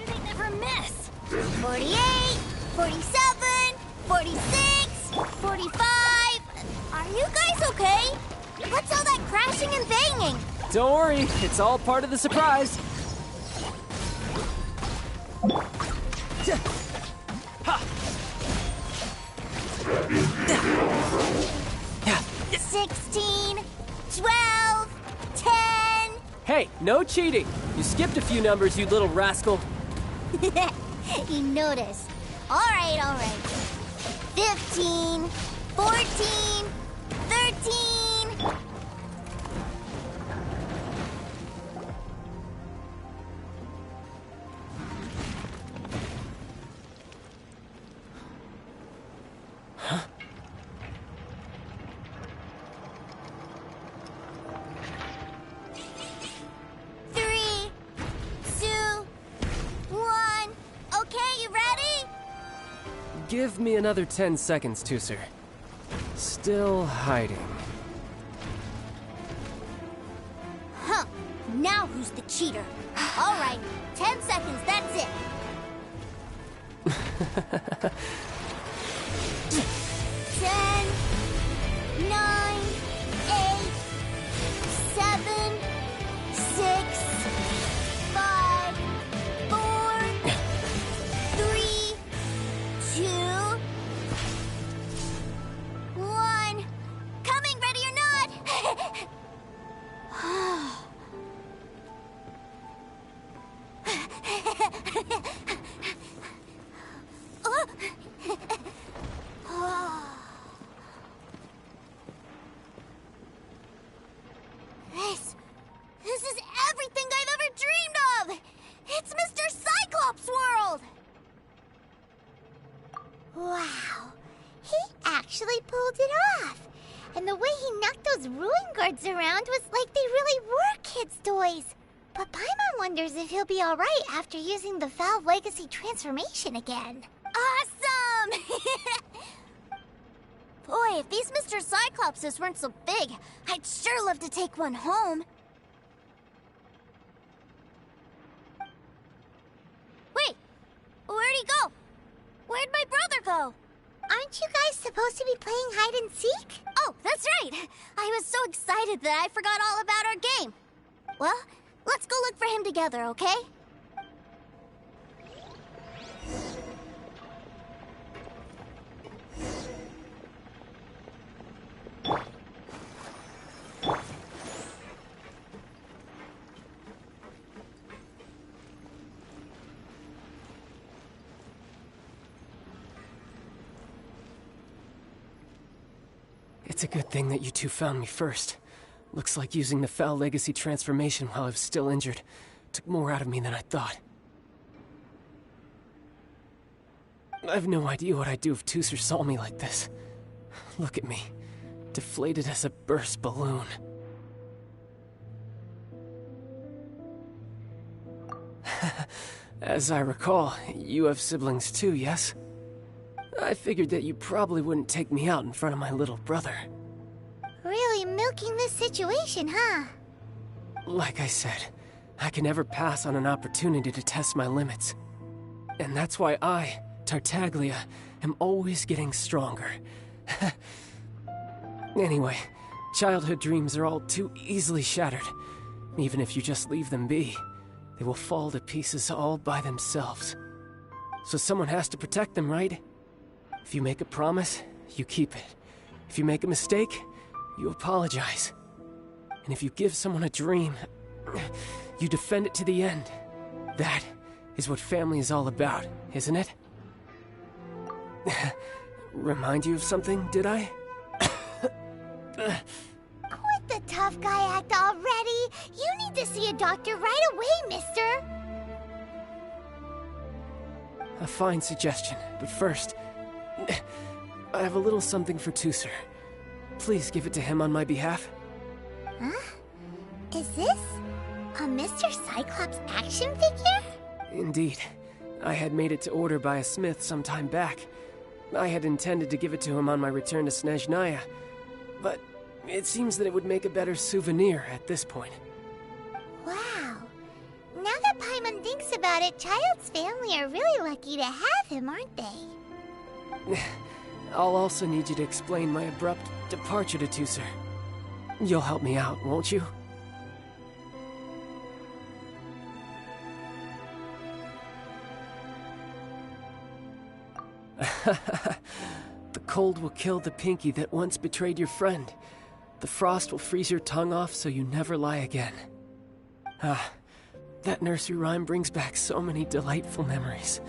They never miss. 48, 47, 46, 45. Are you guys okay? What's all that crashing and banging? Don't worry, it's all part of the surprise. Ha! 16, 12, 10. Hey, no cheating. You skipped a few numbers, you little rascal. You noticed. All right. 15, 14, 13. Huh? Give me another 10 seconds, Tooser. Still hiding. Huh. Now who's the cheater? All right, 10 seconds, that's it. 10, 9, 8, 7, 6, 5, 4, 3, 2, 1. Coming, ready or not? This is everything I've ever dreamed of! It's Mr. Cyclops' world! Wow. He actually pulled it off. And the way he knocked those ruin guards around was like they really were kids' toys. But Paimon wonders if he'll be alright after using the Valve Legacy transformation again. Awesome! Boy, if these Mr. Cyclopses weren't so big, I'd sure love to take one home. Wait, where'd he go? Where'd my brother go? Aren't you guys supposed to be playing hide and seek? Oh, that's right. I was so excited that I forgot all about our game. Well, let's go look for him together, okay? It's a good thing that you two found me first. Looks like using the Foul Legacy transformation while I was still injured took more out of me than I thought. I have no idea what I'd do if Tooser saw me like this. Look at me, deflated as a burst balloon. As I recall, you have siblings too, yes? I figured that you probably wouldn't take me out in front of my little brother. Really milking this situation, huh? Like I said, I can never pass on an opportunity to test my limits. And that's why I, Tartaglia, am always getting stronger. Anyway, childhood dreams are all too easily shattered. Even if you just leave them be, they will fall to pieces all by themselves. So someone has to protect them, right? If you make a promise, you keep it. If you make a mistake, you apologize. And if you give someone a dream, you defend it to the end. That is what family is all about, isn't it? Remind you of something, did I? Quit the tough guy act already! You need to see a doctor right away, mister! A fine suggestion, but first, I have a little something for Teucer. Please give it to him on my behalf. Huh? Is this a Mr. Cyclops action figure? Indeed. I had made it to order by a smith some time back. I had intended to give it to him on my return to Snezhnaya, but it seems that it would make a better souvenir at this point. Wow. Now that Paimon thinks about it, Child's family are really lucky to have him, aren't they? I'll also need you to explain my abrupt departure to Teucer. You'll help me out, won't you? The cold will kill the pinky that once betrayed your friend. The frost will freeze your tongue off so you never lie again. Ah, that nursery rhyme brings back so many delightful memories.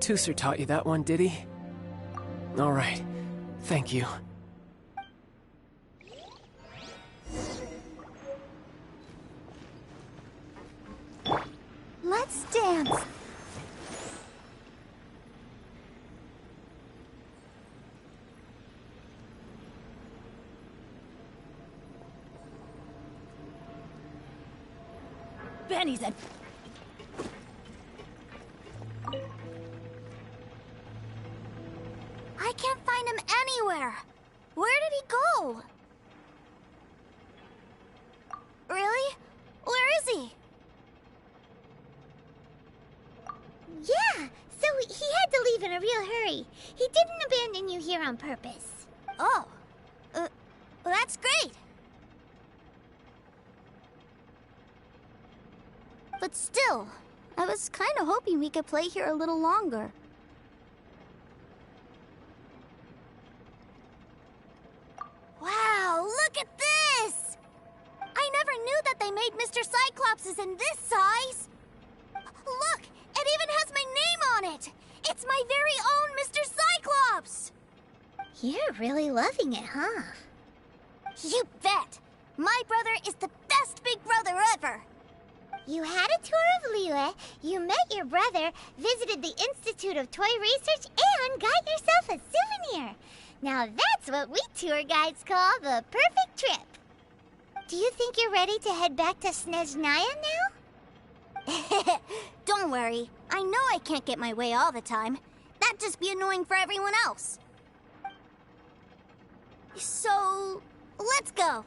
Teucer taught you that one, did he? All right, thank you. Let's dance. Benny's a... I can't find him anywhere. Where did he go? Really? Where is he? Yeah, so he had to leave in a real hurry. He didn't abandon you here on purpose. Oh. Well, that's great. But still, I was kind of hoping we could play here a little longer. Wow, look at this! I never knew that they made Mr. Cyclopses in this size. Look, it even has my name on it! It's my very own Mr. Cyclops! You're really loving it, huh? You bet! My brother is the best big brother ever! You had a tour of Liyue, you met your brother, visited the Institute of Toy Research, and got yourself a souvenir. Now that's what we tour guides call the perfect trip. Do you think you're ready to head back to Snezhnaya now? Don't worry. I know I can't get my way all the time. That'd just be annoying for everyone else. So, let's go.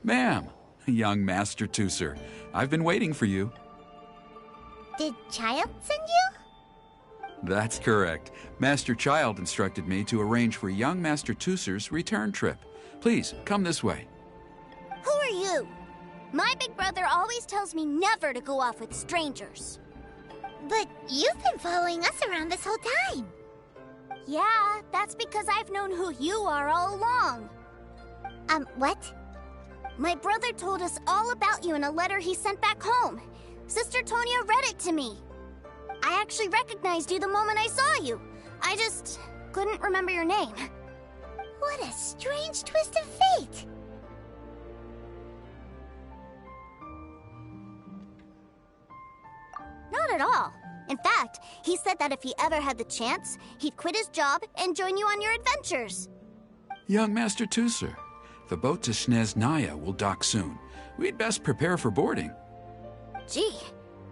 Ma'am, young Master Teucer, I've been waiting for you. Did Child send you? That's correct. Master Child instructed me to arrange for young Master Teucer's return trip. Please, come this way. Who are you? My big brother always tells me never to go off with strangers. But you've been following us around this whole time. Yeah, that's because I've known who you are all along. What? My brother told us all about you in a letter he sent back home. Sister Tonia read it to me. I actually recognized you the moment I saw you. I just couldn't remember your name. What a strange twist of fate. Not at all. In fact, he said that if he ever had the chance, he'd quit his job and join you on your adventures. Young Master Teucer, the boat to Snezhnaya will dock soon. We'd best prepare for boarding. Gee,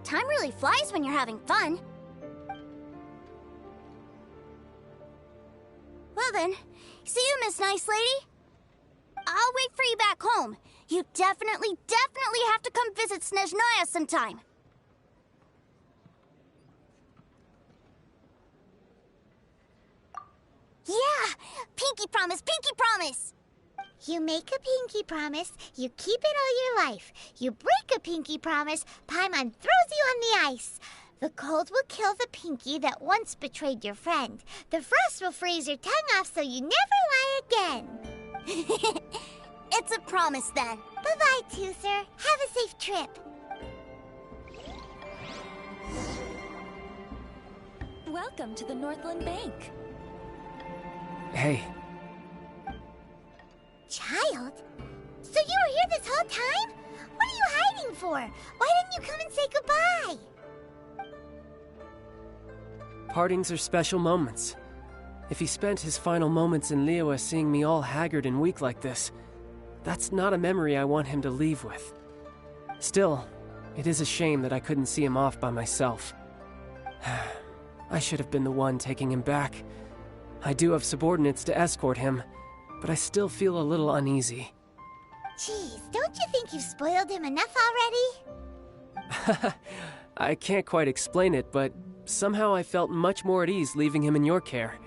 time really flies when you're having fun. Well then, see you, Miss Nice Lady. I'll wait for you back home. You definitely have to come visit Snezhnaya sometime. Yeah! Pinky promise, pinky promise! You make a pinky promise, you keep it all your life. You break a pinky promise, Paimon throws you on the ice. The cold will kill the pinky that once betrayed your friend. The frost will freeze your tongue off so you never lie again. It's a promise then. Bye-bye, Teucer. Have a safe trip. Welcome to the Northland Bank. Hey. Child? So you were here this whole time? What are you hiding for? Why didn't you come and say goodbye? Partings are special moments. If he spent his final moments in Liyue seeing me all haggard and weak like this, that's not a memory I want him to leave with. Still, it is a shame that I couldn't see him off by myself. I should have been the one taking him back. I do have subordinates to escort him, but I still feel a little uneasy. Jeez, don't you think you've spoiled him enough already? I can't quite explain it, but somehow I felt much more at ease leaving him in your care.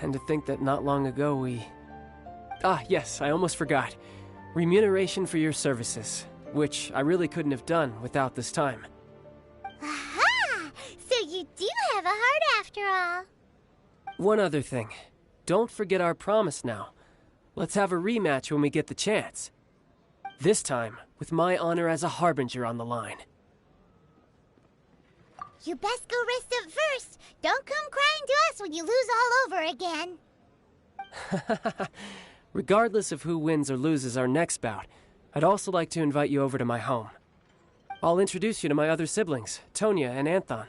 And to think that not long ago we... Ah, yes, I almost forgot. Remuneration for your services, which I really couldn't have done without this time. Aha! So you do have a heart after all. One other thing. Don't forget our promise now. Let's have a rematch when we get the chance. This time, with my honor as a Harbinger on the line. You best go rest up first. Don't come crying to us when you lose all over again. Regardless of who wins or loses our next bout, I'd also like to invite you over to my home. I'll introduce you to my other siblings, Tonia and Anthon.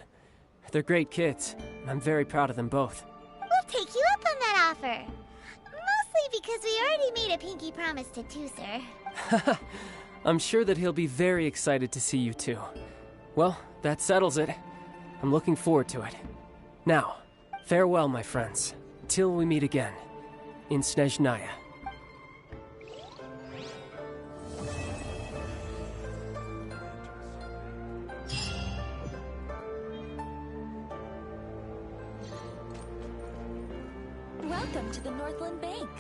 They're great kids, and I'm very proud of them both. We'll take you up on that offer. Mostly because we already made a pinky promise to Teucer. I'm sure that he'll be very excited to see you too. Well, that settles it. I'm looking forward to it. Now, farewell, my friends. Till we meet again. In Snezhnaya. Welcome to the Northland Bank.